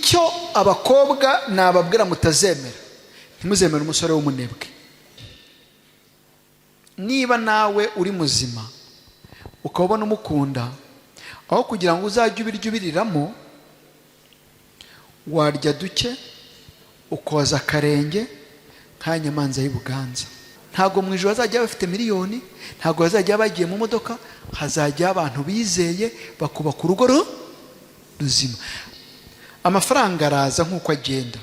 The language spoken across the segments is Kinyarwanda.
icyo abakobwa nababwira mutazemera, ntimuzemere umusore w'umunebwe. Niba nawe uri muzima ukabona umukunda, aho kugira ngo uzajye ubiriramo, warya duke ukoza akarenge nka nyamanza y'Ubuganza. Ntago mu ijoro bazajya bafite miliyoni, ntago bazajya bagiye mu modoka, hazajya abantu bizeye bakubaka urugo ruzima. Amafaranga araza nk'uko agenda.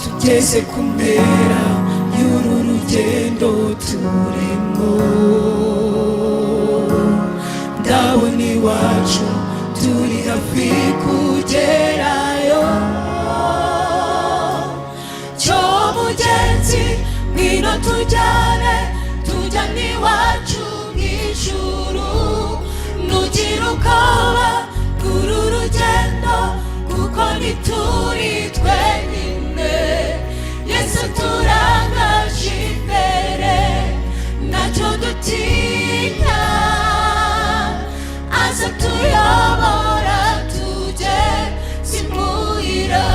Tugeze ku mpera y'uru rugendo turimo, ndabona iwacu turi hafi kugerayo. Cyo mugenzi ngwino tujyane iwacu mw'ijuru, nugira ubwoba kuri uru rugendo kuko ntituri twenyine. Yesu turangaje imbere, ntacyo dutinya, aza tuyobora tugeze imuhira.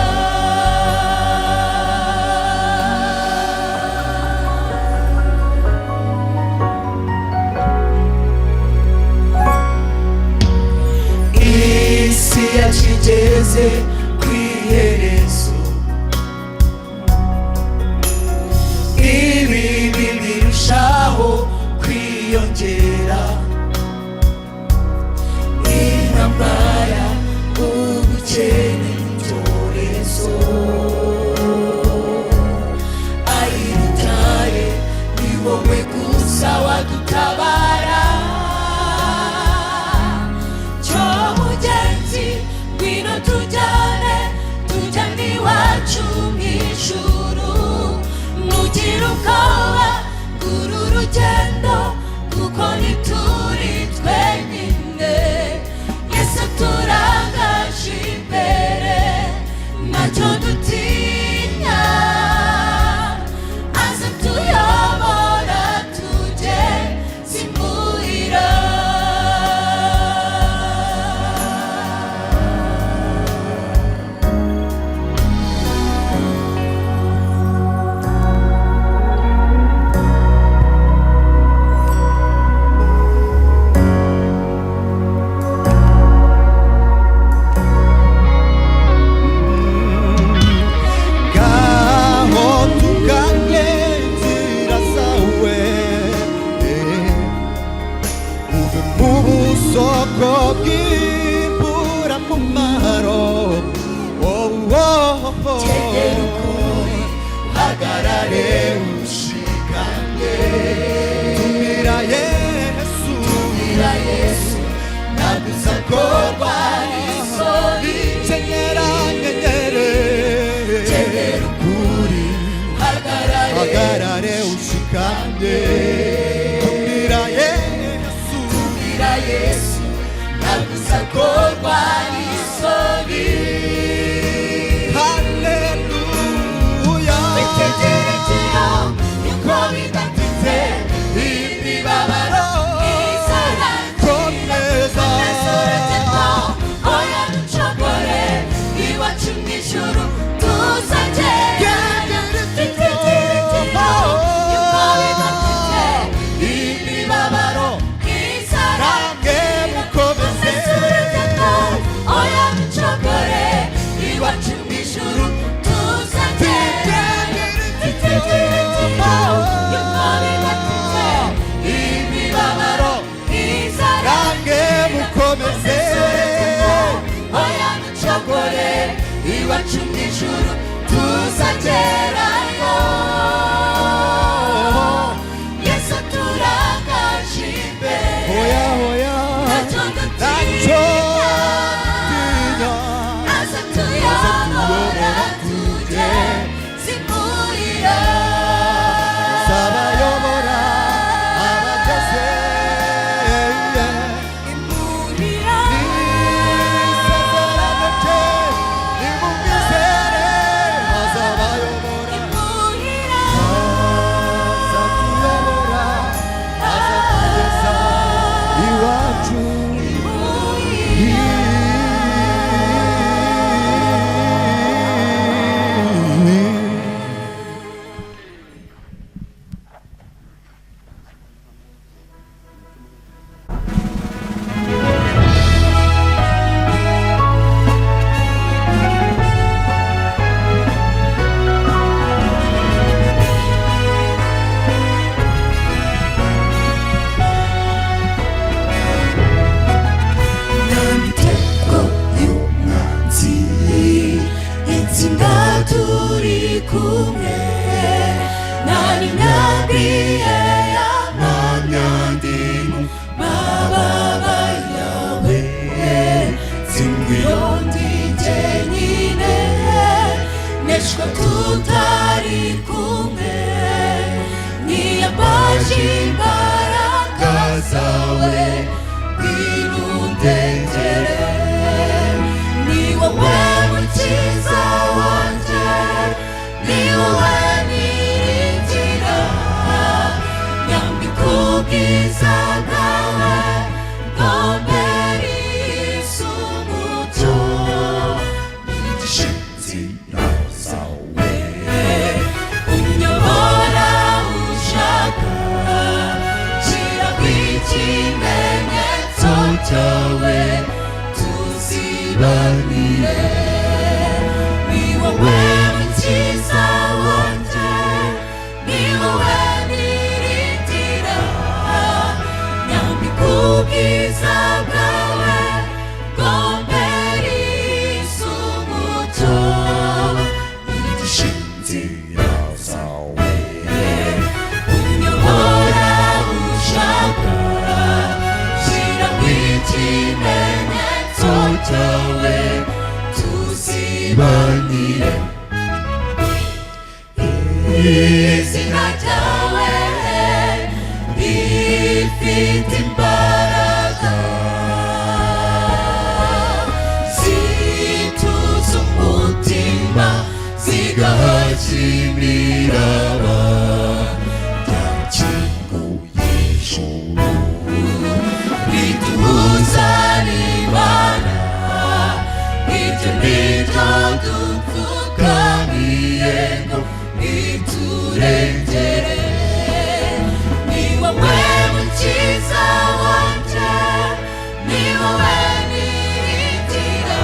Isi yacu igeze ku iherezo, ibibi birushaho kwiyongera, intambara, ubukene n'ibyorezo. Ayirutaye ni wowe gusa wadutabara. Cyo mugenzi ngwino tujyane iwacu mw'ijuru, nugira ubwoba kuri uru rugendo kuko ntituri twenyine. Yesu turangaje imbere, ntacyo dutinya, aza tuyobora tugeze imuhira. iwacu mu ijuru tuzagerayo. Yesu turangaje imbere, ntacyo dutinya, aza tuyobora tugeze imuhira. Abayobora abageze imuhira, isezerano rye nimumwizere, azabayobora imuhira, azatuyobora, azatugeza iwacu. Namitego y'umwanzi itsinda turi kumwe, nari nabwiye y'amanyandimo mababa yawe, simbwiyo ndi jyenyine, neshwa tutari kumwe, niyambaje imbaraga zawe binundengere. Ni wowe mukiza wanjye, ni wowe niringira, nyambika ubwiza bwawe bwombera isubuto, nigishe inzira zawe, unyobora ushaka, shyiraho ikimenyetso cyawe tuzibanire. Ni wowe mukiza wanjye, ni wowe niringira, nyambika ubwiza bwawe bwombera isubuto, nigishe inzira zawe, unyobora ushaka, shyiraho ikimenyetso cyawe tuzibanire. Izina ryawe rifite imbaraga, zituza umutima, zigahashya imiraba, ryakinguye ijuru riduhuza n'Imana. Ibyo nibyo dupfukamiye ngo iturengere. Ni wowe mukiza wanjye, ni wowe niringira,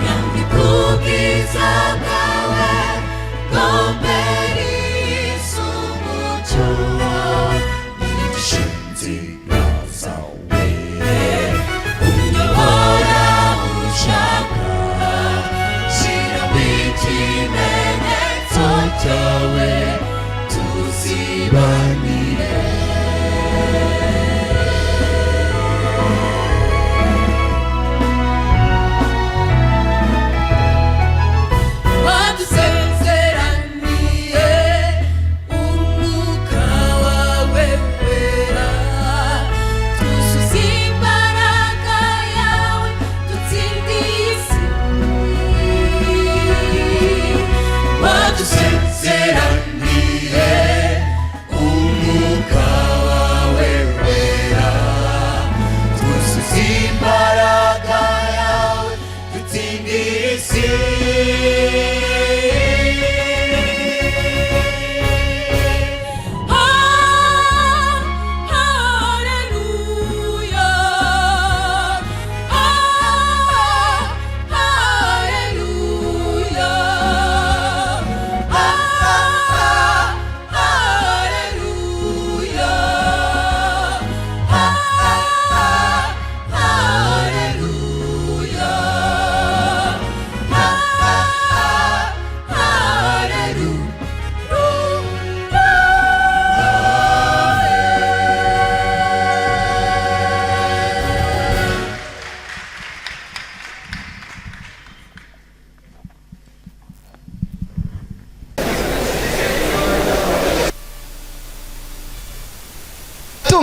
nyambika ubwiza bwawe bwombera isubuto, nigishe inzira zawe, unyobora ushaka, shyiraho ikimenyetso cyawe tuzibanire. Wadusezeraniye umwuka wawe wera, twuzuze imbaraga yawe dutsindiye isi. Wadusezeraniye umwuka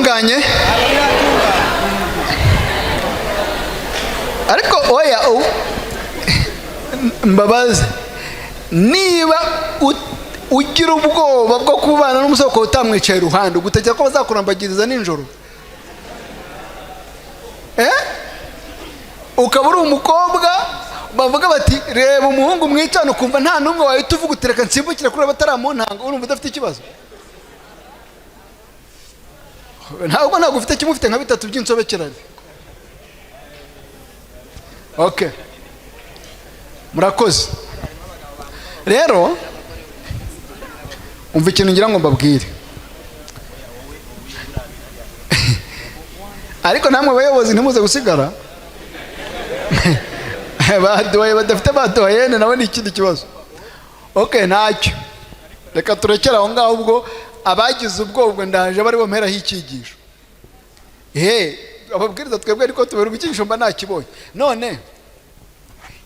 biratunganye ariko oya mbabaze niba ugira ubwoba bwo kubana n'umusoko utamwicaye iruhande ugutegeka ko bazakurambagiriza nijoro ukaba uri umukobwa bavuga bati reba umuhungu mwicana ukumva nta numwe wahita uvuga uti reka nsimbukire kuri bataramuntanga urumva udafite ikibazo ntabwo ufite kimwe ufite nka bitatu by'insobekerane okay murakoze rero umva ikintu ngira ngo mbabwire ariko namwe abayobozi ntimuze gusigara baduhaye badafite baduhayene nawe ni ikindi kibazo okay ntacyo reka turekera aho ngaho ubwo abagize ubwo ndaje bari bomperaho icyigisho ababwiriza twebwe ariko tubera ubwigisho mba nakibonye none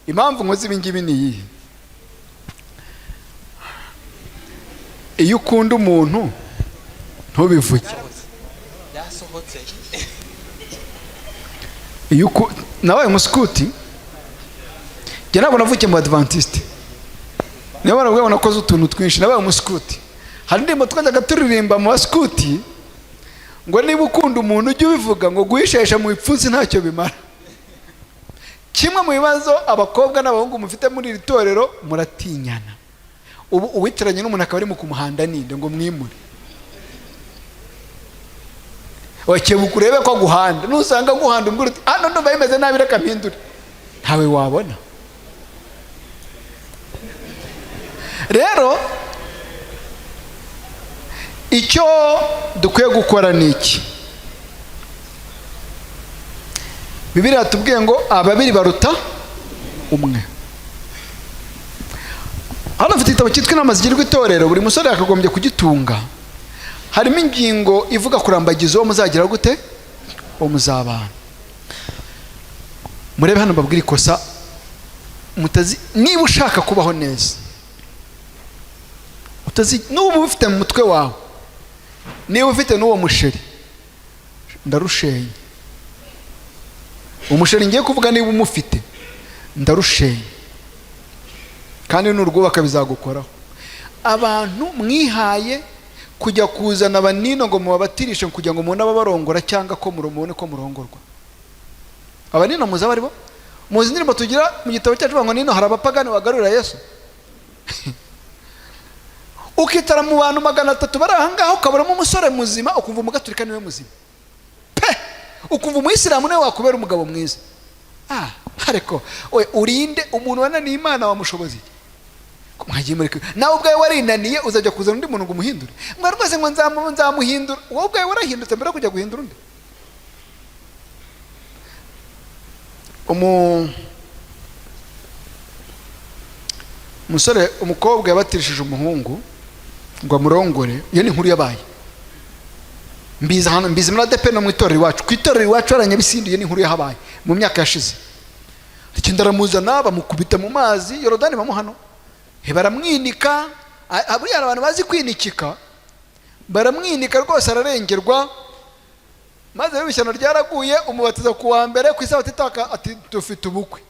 impamvu nkoze ibi ngibi ni iyihe iyo ukunda umuntu ntubivuge nabaye umusikuti njye ntabwo navukiye mu Adventiste niyo barabwira nakoze utuntu twinshi nabaye umusikuti hari indirimbo twajyaga turirimba mu basikuti ngo niba ukunda umuntu ujye ubivuga ngo guhishesha mu ipfunsi ntacyo bimara kimwe mu bibazo abakobwa n'abahungu mufite muri iri torero muratinyana ubu uwitiranye n'umuntu akaba ari mu kumuhanda ninde ngo mwimure wakebuka urebe ko guhanda nusanga guhanda umbwira uti hano ndumva bimeze nabi reka mpindure ntawe wabona rero icyo dukwiye gukora ni iki Bibiliya tubwiye ngo ababiri baruta umwe hano mfite igitabo cyitwa inama zigirwa itorero buri musore yakagombye kugitunga harimo ingingo ivuga kurambagiza uwo muzagira gute uwo muzabana murebe hano mbabwira ikosa niba ushaka kubaho neza n'ubu ufite mu mutwe wawe niba ufite n'uwo musheri ndarushenye umusheri ngiye kuvuga niba umufite ndarushenye kandi n'urwubaka bizagukoraho abantu mwihaye kujya kuzana abanino ngo mubabatirishe kugira ngo mubone ababarongora cyangwa ko mubone ko murongorwa abanino muzi abari bo muzi indirimbo tugira mu gitabo cyacu ngo nino hari abapagani bagarurira Yesu ukitara mu bantu 300 bari aha ngaho ukaburamo umusore muzima ukumva umugaturika niwe muzima ukumva umuyisilamu nawe wakubera umugabo mwiza ariko we urinde umuntu wananiye Imana wamushobozi mwagiye muri nawe ubwawe warinaniye uzajya kuzana undi muntu ngo umuhindure mwa rwose ngo nzamuhindura wowe ubwawe warahindutse mbere kujya guhindura undi umusore umukobwa yabatirishije umuhungu ngo amurongore iyo ni inkuru yabaye mbizi muri ADP no mu itorero iwacu ku itorero iwacu aranyabisindiye ni inkuru yahabaye mu myaka yashize ndaramuzana bamukubita mu mazi Yorodani bamuhano baramwinika buriya abantu bazi kwinikika baramwinika rwose ararengerwa maze ibishyano ryaraguye umubatiza ku wa mbere ku isabato itaka ati dufite ubukwe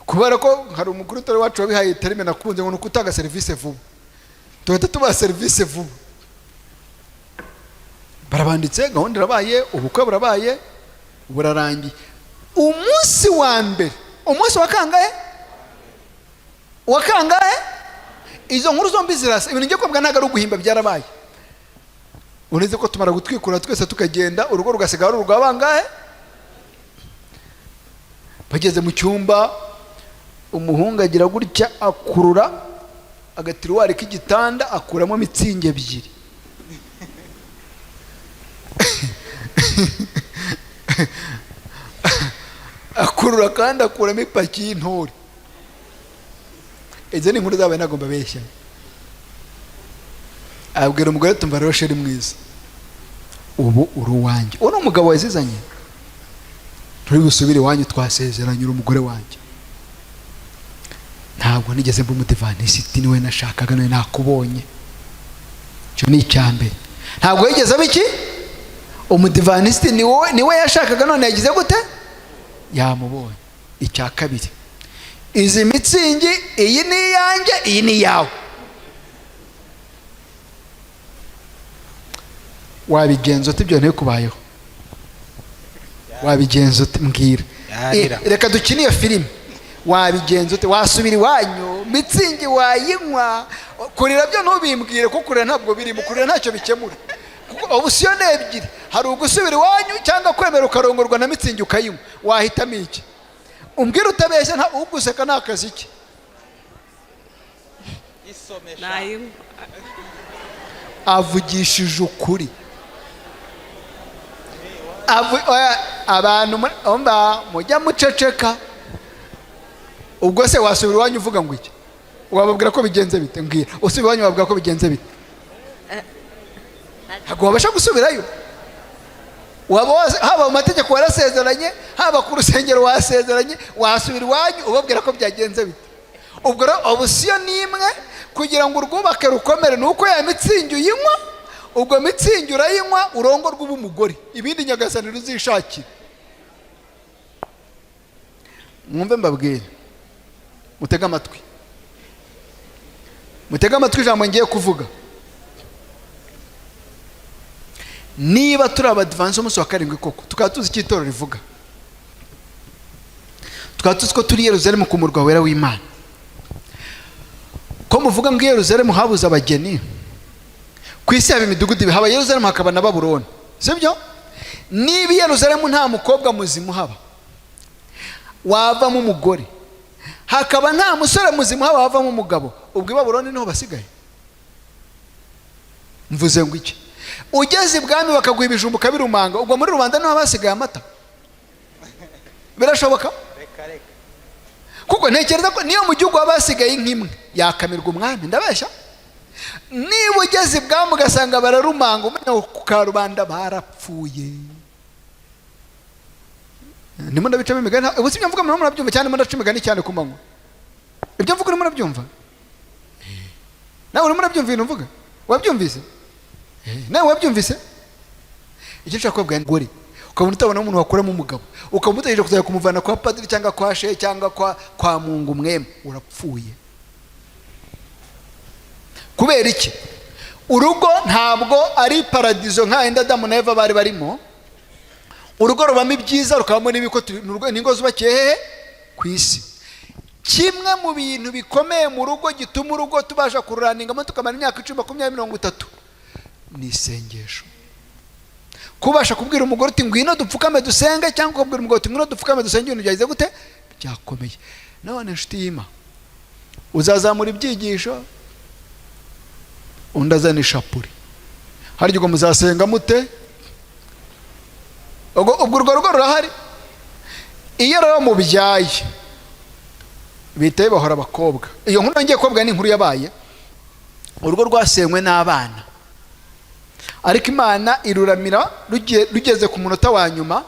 kubera ko hari umukuru w'itorero wacu wabihaye terime nakunze ngo nukutanga service vuba tuhita tuba service vuba barabanditse gahunda irabaye ubukwe burabaye burarangiye umunsi wa mbere umunsi wakangahe izo nkuru zombi zirasa ibintu ngiye kubwa ntago ari uguhimba byarabaye ureze ko tumara gutwikura twese tukagenda urugo rugasigara urugo abangahe bageze mu cyumba umuhungu agira gutya akurura agatiruwari k'igitanda akuramo mitsingi ebyiri akurura kandi akuramo ipaki y'intore izo ni inkuru zabaye nagomba beshya abwira umugore tumva rero sheri mwiza ubu uri uwanjye uwo ni umugabo wazizanye turi gusubira iwanyu twasezeranye uri umugore wanjye ntabwo nigeze mba umudivanisiti niwe nashakaga nawe nakubonye icyo ni icyambere ntabwo yigeze abiki umudivanisiti niwe yashakaga, none yagize gute? Yamubonye. Icya kabiri, izi mitsingi, iyi ni iyanjye, iyi ni iyawe. Wabigenza ute ibyo ntikubayeho? Wabigenza ute mbwira? Reka dukine iyo filime. Wabigenza ute? Wasubira iwanyu, mitsingi wayinywa, kurira byo ntubimbwire kuko kurira ntabwo birimo, kurira ntacyo bikemura. Kuko option ni ebyiri, hari ugusubira iwanyu cyangwa kwemera ukarongorwa na mitsingi ukayinywa. Wahitamo iki? Umbwira utabeshya, nta uguseka n'akazi ke. Avugishije ukuri. Abantu mujya muceceka. Ubwo se wasubira iwanyu uvuga ngo iki? Wababwira ko bigenze bite? Mbwira usubira iwanyu wababwira ko bigenze bite? Ntabwo wabasha gusubirayo. Haba mu mategeko warasezeranye, haba ku rusengero wasezeranye, wasubira iwanyu ubabwira ko byagenze bite? Ubwo rero option ni imwe, kugira ngo urwubake rukomere nuko ya mitsingi uyinywa. Ubwo mitsingi urayinywa urongorwa ubumugore, ibindi nyagasani ruzishakira. Mwumve mbabwire, mutega amatwi, mutega amatwi ijambo ngiye kuvuga. Niba turi abadivansi umunsi wa karindwi koko, tukaba tuzi icyo itorero rivuga, tukaba tuzi ko turi Yerusalemu ku murwa wera w'Imana, ko muvuga ngo Yerusalemu habuze abageni, ku isi haba imidugudu, haba Yerusalemu hakaba na Babuloni, sibyo? Niba Yerusalemu nta mukobwa muzima haba, wavamo umugore, hakaba nta musore muzima haba, wavamo umugabo, ubwo Babuloni niho basigaye? Mvuze ngo iki? Ugeze ibwami bakaguha ibijumba ukabirumanga, ubwo muri rubanda niho basigaye amata? Birashoboka? Kuko ntekereza ko niyo mu gihugu basigaye nk'imwe yakamirwa umwami, ndabeshya? Niba ugeze ibwami ugasanga bararumanga, umenya ku karubanda barapfuye. Ndimo ndabicamo imigani, ubu sibyo mvuga murabyumva cyane, ndaca imigani cyane ku manywa. Ibyo mvuga urimo urabyumva? Nawe urimo urabyumva ibintu mvuga? Wabyumvise? Nawe wabyumvise? Icyo nshaka kubwira ngore, ukabona utabona umuntu wakuramo umugabo, ukamutegereje kuzajya kumuvana kwa padiri cyangwa kwa shehe cyangwa kwa Mungu mweme, urapfuye. Kubera iki? Urugo ntabwo ari paradizo nka Adamu na Eva bari barimo. Urugo rubamo ibyiza, rukabamo n'ibiko, n'ingo zubakiye hehe? Ku isi. Kimwe mu bintu bikomeye mu rugo gituma urugo tubasha kururaningamo tukamara imyaka 10, 20, 30 ni isengesho. Kubasha kubwira umugore uti ngwino dupfukame dusenge, cyangwa kubwira umugore uti ngwino dupfukame dusenge, ibintu byagize gute? Byakomeye. None nshuti y'Imana, uzazamura ibyigisho, undazana ishapuri, hari igihe muzasenga mute? Ubwo urwo rugo rurahari. Iyo rero mubyaye bitaye bahora abakobwa, iyo nkuru ngiye kubabwira ni inkuru yabaye. Urugo rwasenywe n'abana, ariko Imana iruramira rugeze ku munota wa nyuma,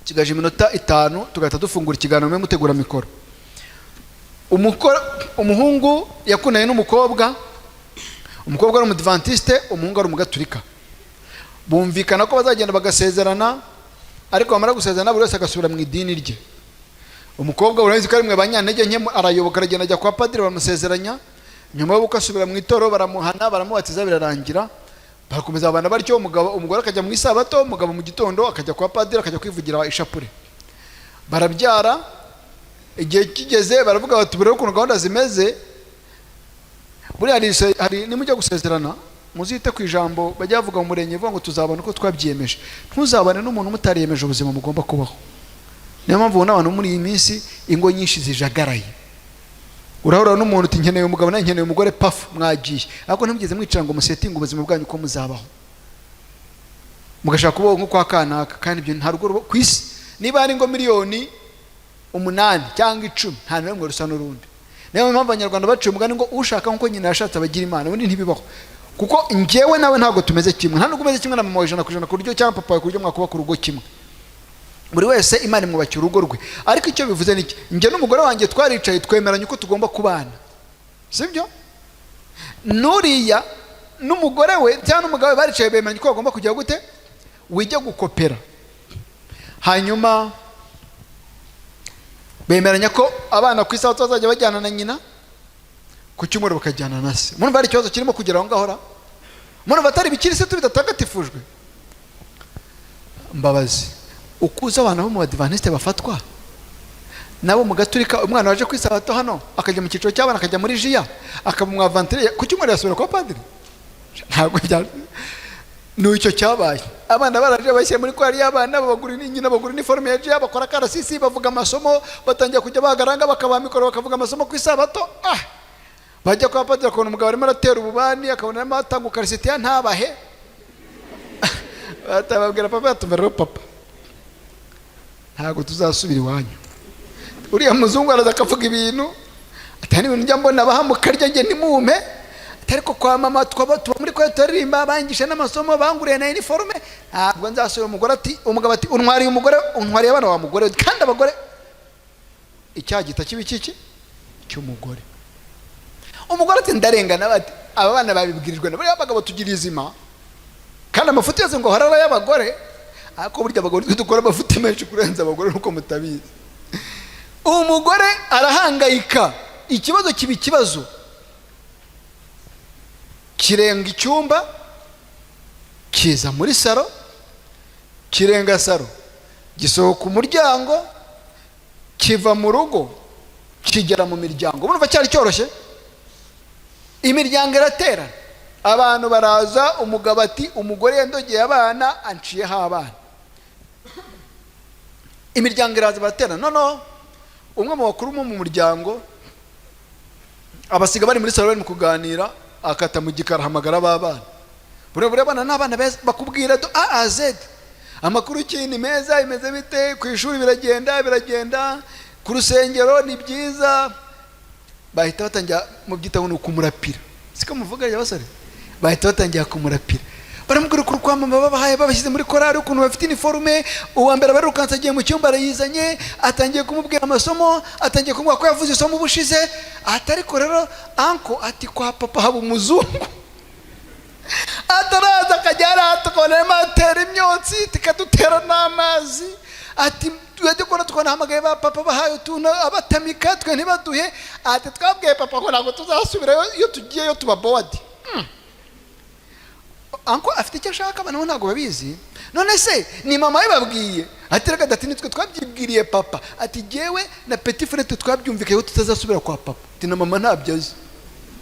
kigaje iminota 5 tugahita dufungura ikiganiro mwe mutegura mikoro. Umuhungu yakunanye n'umukobwa, umukobwa ari umudventiste, umuhungu ari umugaturika. Bumvikana ko bazagenda bagasezerana, ariko bamara gusezerana buri wese agasubira mu idini rye. Umukobwa urabizi ko ari mwe banyantege nke, arayoboka aragenda ajya kwa padiri bamusezeranya, nyuma yo gukasubira mu itoro baramuhana, baramubatiza, birarangira. Barakomeza abana batyo, umugore akajya mu isabato, umugabo mu gitondo akajya kwa padiri akajya kwivugira ishapure. Barabyara, igihe kigeze baravuga bati bure ukuntu gahunda zimeze, buri hari nimujya gusezerana muzite ku ijambo bajya bavuga mu murenge vuga ngo tuzabana uko twabyiyemeje. Ntuzabane n'umuntu mutariyemeje ubuzima mugomba kubaho. Niyo mpamvu n'abantu muri iyi minsi ingo nyinshi zijagaraye. Urahura n'umuntu uti nkeneye umugabo na nkeneye umugore, pafu mwagiye, ariko ntimugeze mwicira ngo musetinga ubuzima bwanyu ko muzabaho, mugashaka kubaho nko kwa kanaka, kandi ibyo nta rugo ku isi. Niba ari ngo miliyoni 8 cyangwa 10, nta n'umwe rusa n'urundi. Niyo mpamvu abanyarwanda baciye umugani ngo ushaka nko nyina yashatse abagira Imana, ubundi ntibibaho. Kuko njyewe nawe ntabwo tumeze kimwe, nta nubwo umeze kimwe na mama wawe 100% ku buryo cyangwa papa wawe ku buryo mwakubaka urugo kimwe. Buri wese Imana imwubakira urugo rwe, ariko icyo bivuze niki? Njye n'umugore wanjye twaricaye twemeranye uko tugomba kubana, sibyo? Nuriya n'umugore we cyangwa n'umugabo baricaye bemeranya ko bagomba kujya gute wijya gukopera. Hanyuma bemeranya ko abana ku isaha bazajya bajyana na nyina, ku cyumweru bakajyana na se. Murumva ari ikibazo kirimo kugira aho ngahora? Murumva atari bikirisitu bidatagatifujwe? Mbabazi ukuza abana bo mu Adventiste bafatwa nabo mu Gaturika, umwana waje ku isabato hano akajya mu cyiciro cy'abana akajya muri jiya akabumwa vantire, ku cyumweru yasubira kwa padiri. Ntabwo n'icyo cyabaye. Abana baraje bashye muri kwari y'abana babagura nyina bagura uniforme ya jiya, bakora karasisi, bavuga amasomo, batangiye kujya bagaranga bakaba mikoro bakavuga amasomo ku isabato. Bajya kwa padiri akabona umugabo arimo aratera ububani, akabona arimo atanga ukarisitiya ntabahe. Batababwira papa atumera papa, ntabwo tuzasubira iwanyu. Uriya muzungu araza akavuga ibintu atari ibintu njya mbona bahamukarya nge nimume, atari ko kwa mama tuba muri kwa turirimba bangisha n'amasomo banguriye na uniforme. Ntabwo nzasubira. Umugore ati, umugabo ati untwariye umugore, untwariye abana wa mugore, kandi abagore icyaha gita kibi kiki cy'umugore. Umugore ati ndarengana, bati aba bana babibwirijwe na buriya abagabo tugira izima kandi amafuti yose ngo harara y'abagore, ariko burya abagore dukora amafuti menshi kurenza abagore nuko mutabizi. Umugore arahangayika, ikibazo kibi kibazo kirenga icyumba, kiza muri saro, kirenga saro, gisohoka umuryango, kiva mu rugo, kigera mu miryango. Murumva cyari cyoroshye? Imiryango iraterana, abantu baraza, umugabo ati umugore yandogeye abana anciyeho abana. Imiryango iraza baraterana. Noneho umwe mu bakuru mu muryango abasiga bari muri salo bari mu kuganira, akata mu gikara hamagara babana. Bure bana n'abana beza bakubwira do A Z amakuru kindi meza, imeze bite ku ishuri, biragenda ku rusengero ni byiza. Bahita batangira mu byitabo no kumurapira, siko muvuga y'abasore, bahita batangira kumurapira. Baramubwira ko kwa mama babahaye babashyize muri korari, ukuntu bafite uniforme. Uwa mbere barukanse agiye mu cyumba arayizanye, atangiye kumubwira amasomo, atangiye kumubwira ko yavuze isomo ubushize. Atari ko rero anko ati kwa papa haba umuzungu. Ataraza akajyara tukabona matera imyotsi tikadutera n'amazi. Ati tujye kora twanahamagaye ba papa bahaye utuntu abatamika twe ntibaduhe. Ati twabwiye papa ko ntabwo tuzasubirayo, iyo tugiyeyo tuba bored. Anko afite icyo ashaka, abantu ntabwo babizi. None se ni mama yababwiye? Ati reka dati nitwe twabyibwiriye papa. Ati jewe na petit frère twabyumvikaye ko tutazasubira kwa papa. Ati na mama ntabyazi.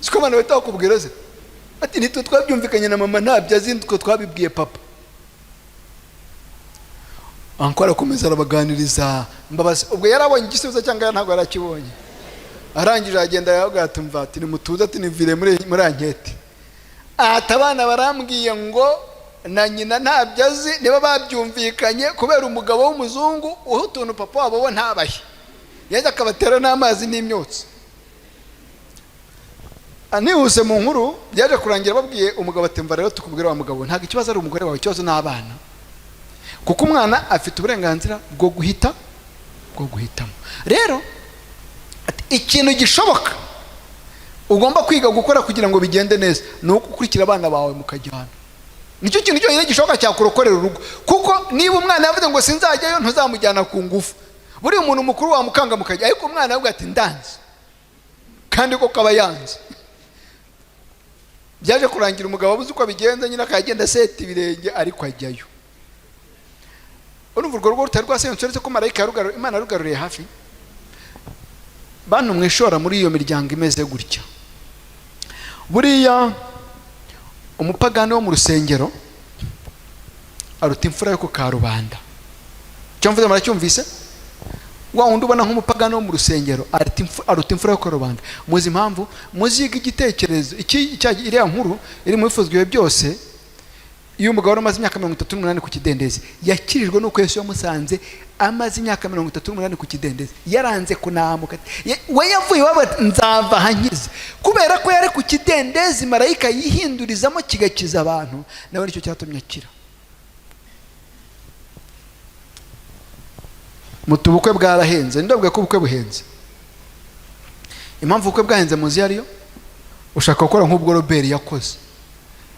Siko abantu bahita bakubwira se? Ati nitwe twabyumvikanye na mama ntabyazi, nitwe twabibwiye papa. Anko arakomeza arabaganiriza. Mbabazi ubwo yarabonye igisubizo cyangwa ntabwo yarakibonye? Arangije agenda yavuga ati mva, ati nimutuza, ati nivire muri ankete. Atabana barambwiye ngo na nyina ntabyazi, niba babyumvikanye kubera umugabo w'umuzungu uho utuntu papa wabo bo ntabahe, yaje akabatera n'amazi n'imyotsi. Anihuse mu nkuru byaje kurangira babwiye umugabo ati mva rero tukubwira wa mugabo, ntabwo ikibazo ari umugore wawe, ikibazo n'abana, kuko umwana afite uburenganzira bwo guhitamo. Rero ikintu gishoboka ugomba kwiga gukora kugira ngo bigende neza ni ugukurikira abana bawe mukajyana. Nicyo kintu cyonyine gishoboka cyakurokorera urugo, kuko niba umwana yavuze ngo sinzajyayo ntuzamujyana ku ngufu. Buri umuntu mukuru wamukanga mukajya, ariko umwana yavuga ati ndanze, kandi ko kaba yanze. Byaje kurangira umugabo abuze uko bigenza, nyina akagenda seta ibirenge ariko ajyayo. Urumva urwo rugo rutari rwasenyutse ko marayika Imana yarugaruriye hafi. Bantu mwishora muri iyo miryango imeze gutya. Buriya umupagani wo mu rusengero aruta imfura yo ku karubanda. Cyo mvuze muracyumvise? Wa wundi ubona nk'umupagani wo mu rusengero aruta imfura yo ku karubanda. Muzi impamvu? Muziga igitekerezo iriya nkuru iri mu bifuzwe byose. Iyo umugabo wari amaze imyaka 38 ku kidendezi yakirijwe nuko Yesu yamusanze amaze imyaka 38 ku kidendezi, yaranze kunamuka. We yavuye waba nzava hankize, kubera ko yari ku kidendezi marayika yihindurizamo kigakiza abantu, nawe nicyo cyatumye akira. Mutubukwe bwarahenze, ndabwiye ko ubukwe buhenze. Impamvu ubukwe bwahenze muzi ariyo, ushaka gukora nk'ubwo Robert yakoze.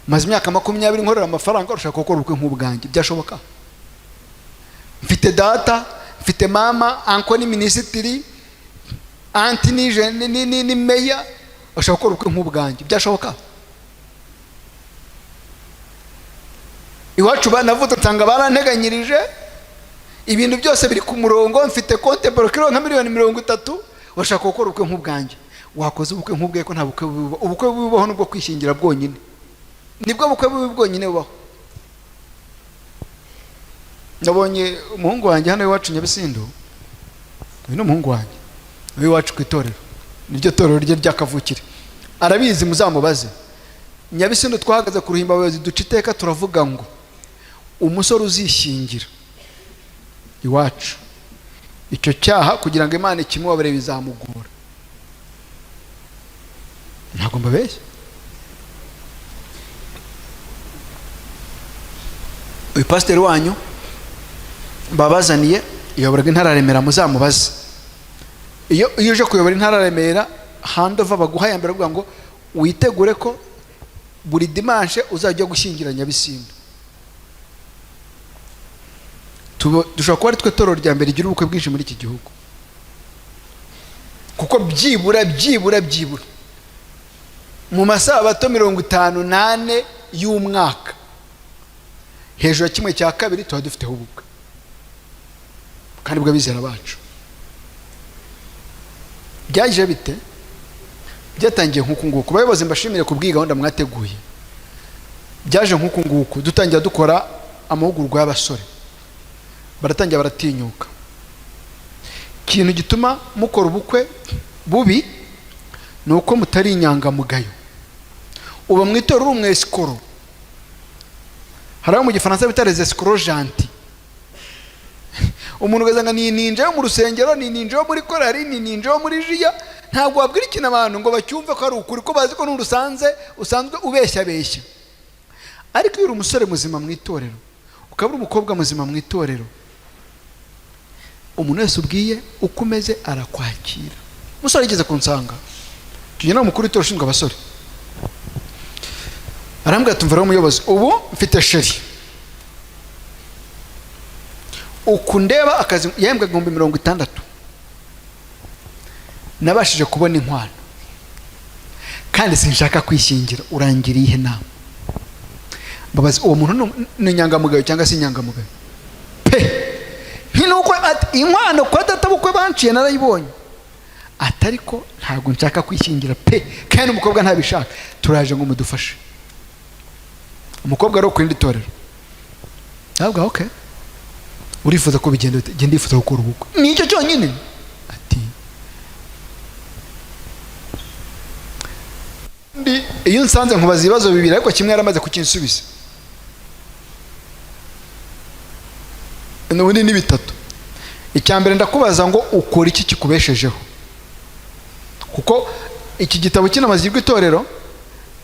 maze imyaka 20 nkorera amafaranga ushaka gukora ubukwe nk'ubwanjye byashoboka? Mfite data, mfite mama, anko ni minisitiri, anti ni meya, ushaka gukora ubukwe nk'ubwanjye byashoboka? Iwacu banavuta tanga baranteganyirije ibintu byose biri ku murongo, mfite konte borokiro nka $30,000,000, ushaka gukora ubukwe nk'ubwanjye. Wakoze ubukwe nk'ubwe ko nta bukwe bubaho. Ubukwe bubaho nubwo kwishingira bwonyine, nibwo bukwe bwonyine bubaho. Nabonye umuhungu wanjye hano iwacu Nyabisindo, uyu ni umuhungu wanjye iwacu ku itorero, niryo torero rye ryakavukire, arabizi muzamubaze. Nyabisindo twahagaze ku ruhimba abayobozi duca iteka turavuga ngo umusore uzishingira iwacu icyo cyaha kugira ngo Imana ikimubabare bizamugora. Ntabwo mbabeshya. Uyu pasiteri wanyu babazaniye iyoboraga intara Remera, muzamubaze. Iyo uje kuyobora intara Remera, handover baguha ya mbere, ngo witegure ko buri dimanche uzajya gushyingira Nyabisindo. Dushobora kuba ari twe torero rya mbere rigira ubukwe bwinshi muri iki gihugu, kuko byibura mu masabato 58 y'umwaka, hejuru ya 1/2 tuba dufiteho ubukwe, kandi bw'abizera bacu. Byaje bite? Byatangiye nk'uku nguku. Bayobozi mbashimire ku bw'igahunda mwateguye. Byaje nk'uku nguku, dutangira dukora amahugurwa y'abasore, baratangira baratinyuka. Ikintu gituma mukora ubukwe bubi ni uko mutari inyangamugayo. Uba mwitora uri umwesikoro. Haraho mu gifaransa bita les escrocs gentils. Umuntu ugazanga ni ninja yo mu rusengero, ni ninja yo muri korari, ni ninja yo muri jiya, ntabwo wabwira ikintu abantu ngo bacyumve ko ari ukuri, ko bazi ko n'urusanzwe usanzwe ubeshya. Ariko iyo uri umusore muzima mu itorero, ukaba uri umukobwa muzima mu itorero, umuntu wese ubwiye uko umeze arakwakira. Umusore yigeze kunsanga, tugenda umukuru w'itorero ushinzwe abasore, arambwira tumva rero umuyobozi, ubu mfite sheri, ukundeba akazi yahembwaga 60,000, nabashije kubona inkwano kandi sinshaka kwishingira, urangiriye ihe nama? Babazi uwo muntu ni nyangamugayo cyangwa si nyangamugayo pe? Ntinuko ati inkwano kwa data bukwe banciye narayibonye, atariko ntabwo nshaka kwishingira pe, kandi umukobwa ntabishaka. Turaje ngo mudufashe. Umukobwa ari ku indi torero, ntabwo okay, urifuza ko bigenda genda ifuza gukora ubukwe, nicyo cyonyine. Ati iyo nsanze nkubaza ibibazo bibiri, ariko kimwe yaramaze kukinsubiza, n'ubundi ni bitatu. Icyambere ndakubaza ngo ukora iki kikubeshejeho, kuko iki gitabo kinamazirwa itorero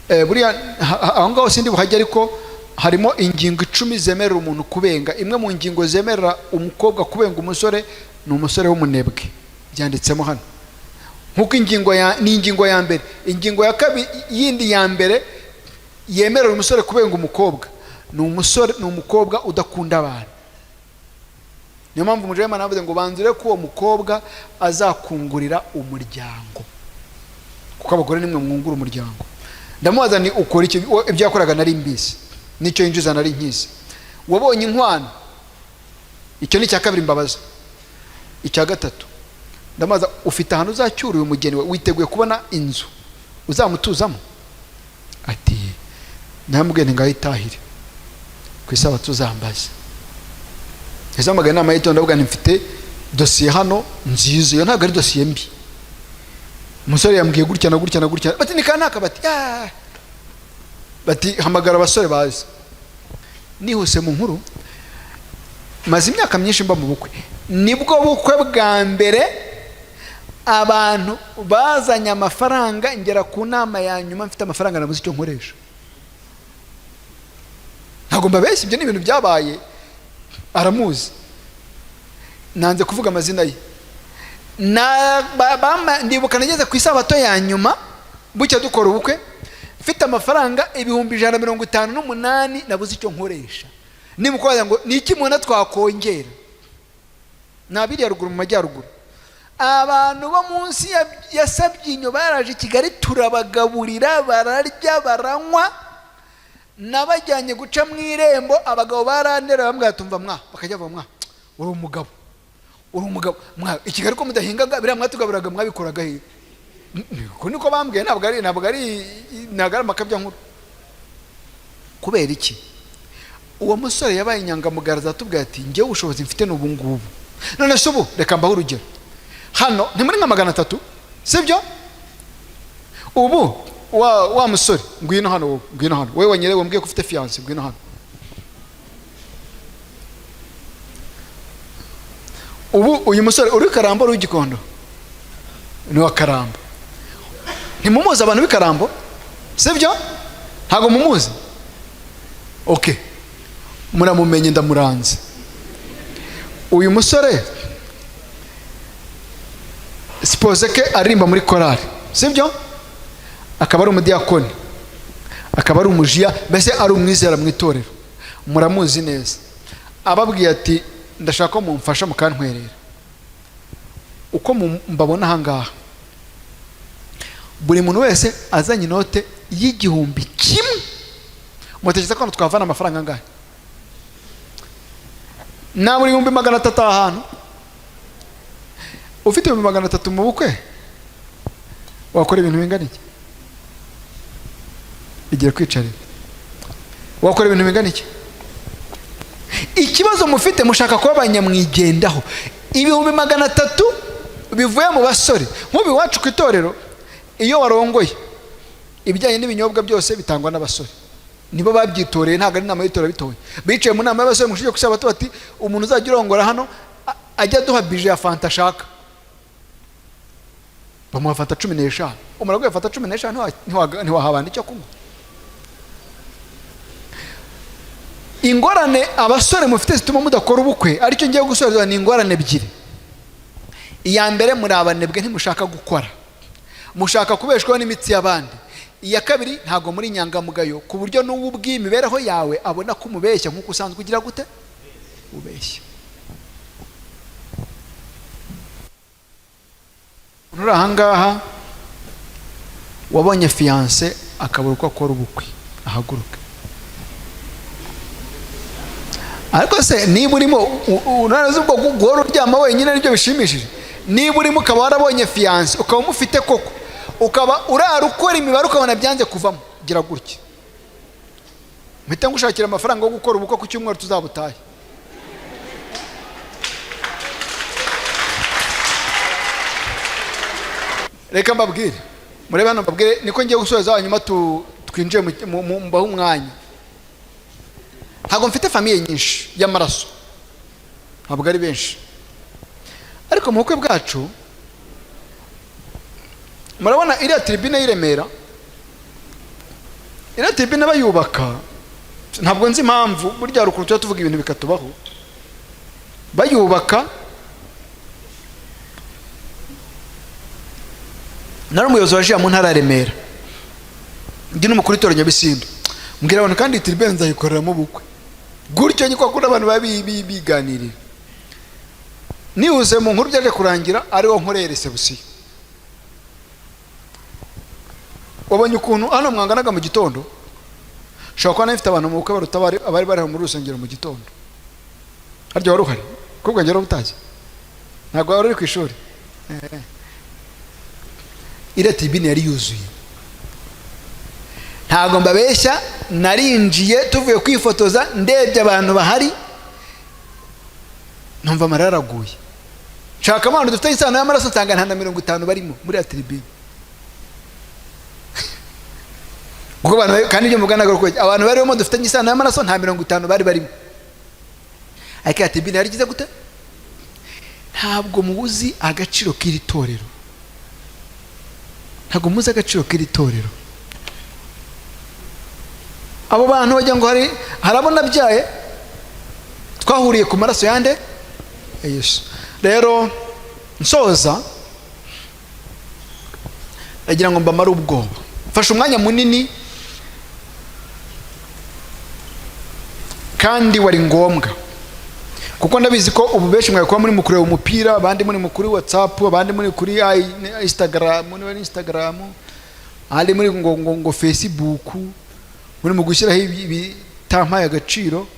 buriya aho ngaho sindi buhajya, ariko harimo ingingo 10 zemerera umuntu kubenga. Imwe mu ngingo zemerera umukobwa kubenga umusore ni umusore w'umunebwe, byanditsemo hano. Nkuko ingingo ya mbere, ingingo ya kabiri yindi ya mbere yemerera umusore kubenga umukobwa ni umukobwa udakunda abantu. Niyo mpamvu umujema navuze ngo banzure ko uwo mukobwa azakungurira umuryango, kuko abagore nimwe mwungura umuryango. Ndamubaza ni ukora iki? Ibyo yakoraga nari mbizi, nicyo yinjiza nari nkizi. Wabonye inkwano? Icyo ni cya kabiri mbabaza. Icya gatatu ndamaza, ufite ahantu uzacyura uyu mugeni we, witeguye kubona inzu uzamutuzamo? Ati namubwene ngahitahire ku isaba tuzambaza. Yazamaga inama y'itondo, ndavuga mfite dosiye hano nziza, yo ntabwo ari dosiye mbi. Umusore yambwiye gutya na gutya na gutya, bati ni kanaka, bati hamagara abasore bazi. Nihuse mu nkuru, maze imyaka myinshi mba mu bukwe, nibwo bukwe bwa mbere abantu bazanye amafaranga, ngera ku nama ya nyuma mfite amafaranga nabuze icyo nkoresha. Ntabwo mbabeshya, ibyo ni ibintu byabaye, aramuzi, nanze kuvuga amazina ye. Ndibuka nageze ku isabato ya nyuma bucya dukora ubukwe, mfite amafaranga 158 nabuze icyo nkoresha. Nimukoza ngo niki mwana twakongera nabiriya ruguru mu majyaruguru, abantu bo munsi ya Sabyinyo baraje Kigali turabagaburira bararya baranywa, nabajyanye guca mu irembo abagabo barandera bambwira tumva mwa bakajya bava mwa uri umugabo mwa Kigali ko mudahingaga biriya mwatugaburaga mwabikoraga he ko niko bambwiye, ntabwo ari amakabya nkuru. Kubera iki? Uwo musore yabaye inyangamugara atubwira ati ngewe ubushobozi mfite n'ubu ngubu, none se ubu reka mbaho urugero hano nti muri nka 300 sibyo? Ubu wa musore ngwino hano wowe wanyerewe mbwiye ko ufite fiance, ngwino hano. Ubu uyu musore uri Karambo uri Gikondo ni wa Karambo, ntimumuzi abantu b'Ikarambo sibyo? Ntago mumuzi? Okay, muramumenye ndamuranze. Uyu musore suppose ke arimba muri korali sibyo? Akaba ari umudiyakoni, akaba ari umujiya, mbese ari umwizera mu itorero, muramuzi neza. Ababwiye ati ndashaka ko mumfasha mukantwerera. Uko mbabona ahangaha buri muntu wese azanye inote y'igihumbi kimwe, mutekereza ko twavana amafaranga angahe? Na buri 300 ahantu ufite 300 mu bukwe wakora ibintu bingana iki? Igiye kwicarira wakora ibintu bingana iki? Ikibazo mufite mushaka kuba abanyamwigendaho. 300 bivuye mu basore nk'ubi wacu ku itorero. Iyo warongoye ibijyanye n'ibinyobwa byose bitangwa n'abasore, nibo babyitoreye, ntabwo ari inama y'itora bitoye. Bicaye mu nama y'abasore mushije kusaba bati umuntu uzajya urongora hano ajya duha bije ya fanta ashaka, bamuha fanta 15. Umara gwe fanta 15 ntiwahabana icyo kunywa. Ingorane abasore mufite zituma mudakora ubukwe aricyo ngiye gusoreza ni ingorane ebyiri. Iya mbere muri abanebwe ntimushaka gukora, mushaka kubeshwaho n'imitsi y'abandi. Iya kabiri ntago muri nyangamugayo ku buryo n'ububwi imibereho yawe abona ko umubeshya nk'uko usanzwe ugira gute ubeshya. Nuri ahangaha wabonye fiance akabura uko akora ubukwe ahaguruka, ariko se niba urimo unazi ubwo guhora uryama wenyine nibyo bishimishije? Niba urimo ukaba warabonye fiance ukaba umufite koko ukaba urara ukora imibare ukabona byanze kuvamo, gira gutya mpita ngushakira amafaranga yo gukora ubukwe ku cyumweru tuzabutahe. Reka mbabwire murebe hano mbabwire niko ngiye gusoza hanyuma twinjiye mu mbaho umwanya. Ntabwo mfite famiye nyinshi y'amaraso, ntabwo ari benshi, ariko mu bukwe bwacu murabona iriya tribune y'Iremera, iriya tribune bayubaka ntabwo nzi impamvu, burya rukuru cyo tuvuga ibintu bikatubaho. Bayubaka nari umuyobozi waje mu ntara ya Remera, ndi n'umukuru w'itorero Nyabisindu, mbwira abantu kandi tribune nzayikoreramo ubukwe gutyo nyiko akunda abantu babiganirira. Niuze mu nkuru byaje kurangira ari wo nkorere reception. Wabonye ukuntu hano mwanganaga mu gitondo, shaka ko nafite abantu mu bukwe baruta abari bari mu rusengero mu gitondo. Haryo wari uhari kubwo ngero butaje, ntabwo wari ku ishuri. Ire tribune yari yuzuye, ntabwo mbabeshya, narinjiye tuvuye kwifotoza ndebye abantu bahari numva amarara araguye. Nshaka abantu dufite isano y'amaraso nsanga nta na 50 barimo muri tribune. Kuko abantu kandi ibyo muganaga ko abantu bari mu dufite isano y'amaraso nta 50 bari barimo. Ariko tribune yari gize gute? Ntabwo mubuzi agaciro k'iri torero, ntabwo muzi agaciro k'iri torero. Abo bantu bajya ngo harabona byaye twahuriye ku maraso yande Yesu. Rero nsoza nagira ngo mbamara ubwoba, fasha umwanya munini kandi wari ngombwa, kuko ndabizi ko ubu benshi mwaye kuba muri mukureba umupira, abandi muri mukuri WhatsApp, abandi muri kuri Instagram, abandi muri ngo Facebook, muri mu gushyiraho ibitampaye agaciro.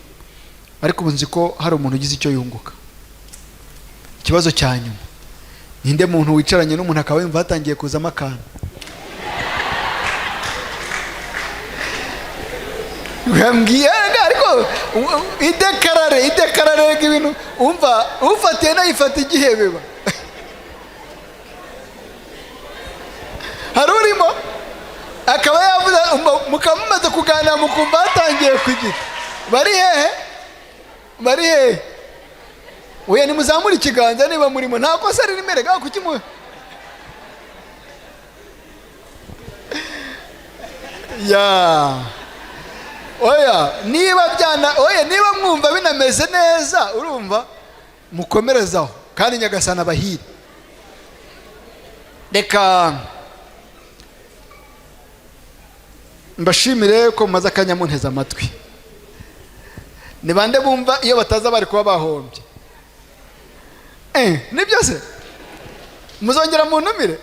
Ariko ubu nzi ko hari umuntu ugize icyo yunguka. Ikibazo cya nyuma, ninde muntu wicaranye n'umuntu akaba yumva hatangiye kuzamo akantu? Wambwiye ariko idekarare ibintu umva ufatiye nayifata igihebeba. Hari urimo akaba yavuze mukamumaze kuganira mukumva hatangiye kugira bari hehe? Oya nimuzamura ikiganza niba murimo, nta kosa riri imbere gaho kukimuhe. Oya niba mwumva binameze neza, urumva mukomerezaho kandi Nyagasana abahire. Reka mbashimire ko mumaze akanya munteze amatwi. Ni bande bumva iyo bataza bari kuba bahombye? Ni byose muzongera muntumire?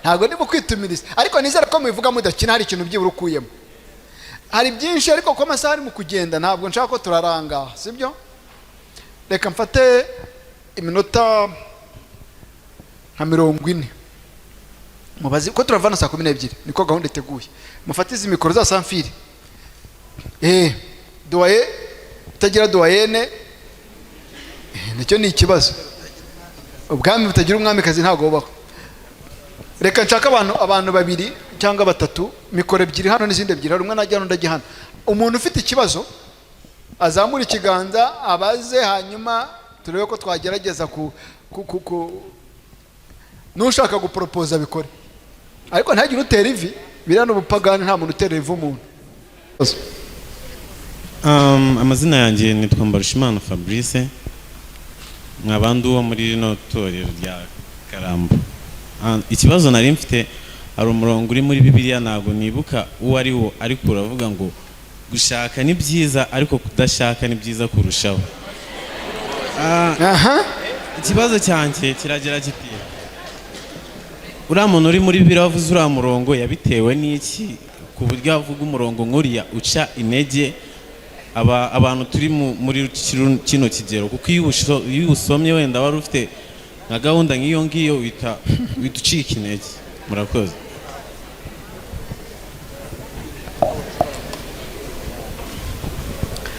Ntabwo ndimo kwitumiriza, ariko nizera ko mubivuga mudakina hari ikintu byibura ukuyemo. Hari byinshi ariko ko amasaha ari mu kugenda ntabwo nshaka ko turaranga, sibyo? Reka mfate iminota nka 40 mubazi ko turavana saa 12 niko gahunda iteguye. Mufatize mikoro za Samfiri. Doye utagira doyene nicyo ni ikibazo. Ubwami butagira umwamikazi ntago bubaho. Reka nshaka abantu babiri cyangwa batatu, mikoro ebyiri hano n'izindi ebyiri, hari umwe najya n'undi hano. Umuntu ufite ikibazo azamura ikiganza abaze, hanyuma turebe ko twagerageza nushaka gupropose bikore. Ariko ntagire utera ivi, birano ubupagani, nta muntu utera ivi umuntu. Amazina yanjye nitwa Mbarushimana Fabrice, nk'abandi uwo muri rino torero rya Karambo. Ikibazo nari mfite, hari umurongo uri muri Bibiliya ntago nibuka uwo ari wo, ariko uravuga ngo gushaka ni byiza ariko kudashaka ni byiza kurushaho. Ikibazo cyanjye kiragira kiti, uriya muntu uri muri Bibiliya wavuze uriya murongo yabitewe n'iki ku buryo avuga umurongo nk'uriya uca intege abantu turi muri kino kigero? Kuko iyo usomye wenda wari ufite na gahunda nk'iyo ngiyo wita ucika intege. Murakoze.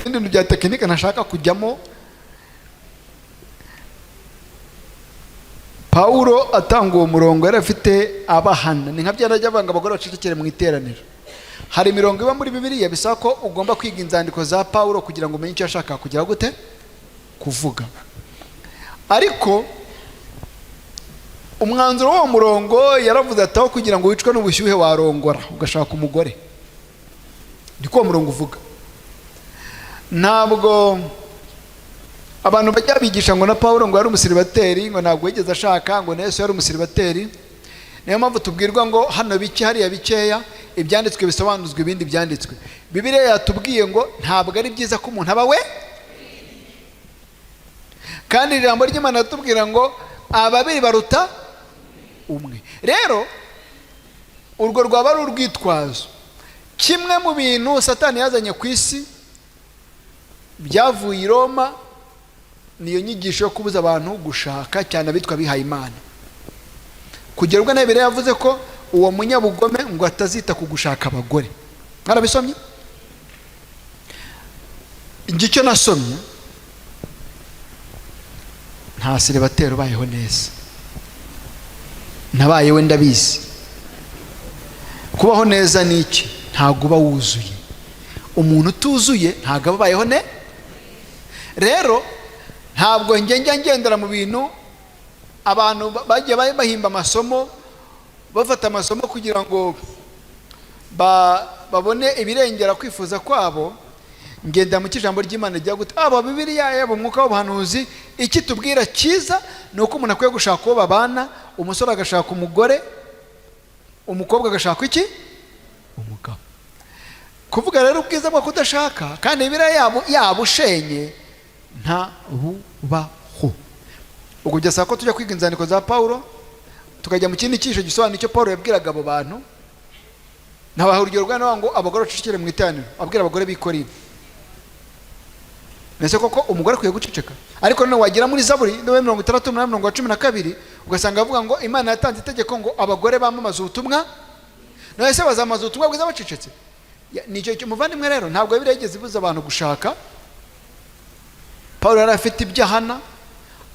Ibintu bya tekinike ntashaka kujyamo. Paulo atanga uwo murongo yari afite abahana, ni nka byarajya banga abagore bacecekere mu iteraniro. Hari imirongo iba muri Bibiliya bisaba ko ugomba kwiga inzandiko za Paulo kugira ngo umenye icyo ashaka kugira gute kuvuga. Ariko umwanzuro w'uwo murongo yaravuze ati aho kugira ngo wicwe n'ubushyuhe warongora ugashaka umugore. Ndiko murongo uvuga. Ntabwo abantu bajya bigisha ngo na Paulo ngo yari umusiribateri, ngo ntabwo yigeze ashaka, ngo na Yesu yari umusiribateri. Niyo mpamvu tubwirwa ngo hano biki hariya bikeya, ibyanditswe bisobanuzwa ibindi byanditswe. Bibiliya yatubwiye ngo ntabwo ari byiza ko umuntu aba we, kandi ijambo ry'Imana ratubwira ngo ababiri baruta umwe. Rero urwo rwaba ari urwitwazo. Kimwe mu bintu Satani yazanye ku isi byavuye i Roma niyo nyigisho yo kubuza abantu gushaka, cyane abitwa bihaye Imana. Kugera ubwo Bibiliya yavuze ko uwo munyabugome ngo atazita ku gushaka abagore. Mwarabisomye? Icyo nasomye, nta siribatero bayeho neza. Nabaye we ndabizi. Kubaho neza ni iki? Ntago uba wuzuye. Umuntu utuzuye ntago aba bayeho ne. Rero ntabwo njya ngendera mu bintu abantu bagiye bahimba amasomo, bafata amasomo kugira ngo babone ibirengera kwifuza kwabo. Ngenda mu kijambo ry'Imana rya gute aba Bibiliya yabo umwuka w'ubuhanuzi iki tubwira cyiza ni uko umuntu akwiye gushaka uwo babana, umusore agashaka umugore, umukobwa agashaka iki? Umugabo. kuvuga rero ubwiza bwo kudashaka kandi ibira yabushenye nta bubaho. ubwo byasaba ko tujya kwiga inzandiko za Paulo tukajya mu kindi cyisho gisobanura icyo Paulo yabwiraga abo bantu. Nabaha urugero rwa ngo abagore bacecekere mu iteraniro, abwira abagore b'Ikorinto. Nese koko umugore akwiye guceceka? Ariko none wagira muri Zaburi 68:12 ugasanga avuga ngo Imana yatanze itegeko ngo abagore bamamaza ubutumwa, none se bazamaza ubutumwa bwiza bacecetse? Nicyo muvandimwe rero ntabwo Bibiliya yigeze ibuza abantu gushaka. Paulo yari afite ibyahana,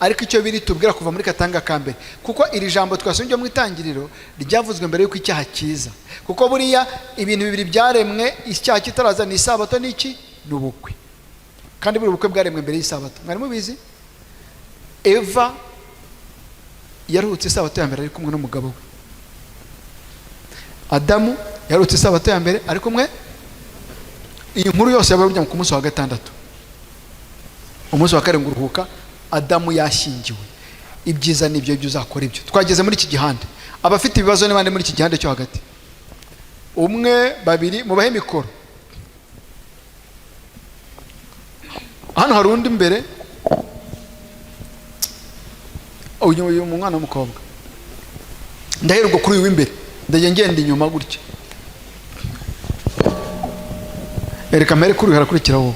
ariko icyo biri tubwira kuva muri Katanga ka mbere, kuko iri jambo twasonje mu itangiriro ryavuzwe mbere yuko icyaha kiza. Kuko buriya ibintu bibiri byaremwe, icyaha kitaraza ni isabato n'iki n'ubukwe, kandi buri bukwe bwaremwe mbere y'isabato. Mwari mubizi? Eva yaruhutse isabato ya mbere ari kumwe n'umugabo we. Adamu yaruhutse isabato ya mbere ari kumwe. Iyi nkuru yose yabaye ku munsi wa gatandatu. Umunsi wa karindwi uruhuka, Adamu yashyingiwe. Ibyiza nibyo uzakora ibyo. Twageze muri iki gihande. Abafite ibibazo n'abandi muri iki gihande cyo hagati, umwe babiri mubahe mikoro. Hano hari undi mbere, uyu mwana w'umukobwa, ndaherwa kuri uyu w'imbere, ndajya ngenda inyuma gutya. Ereka mbere kuri harakurikira wowe.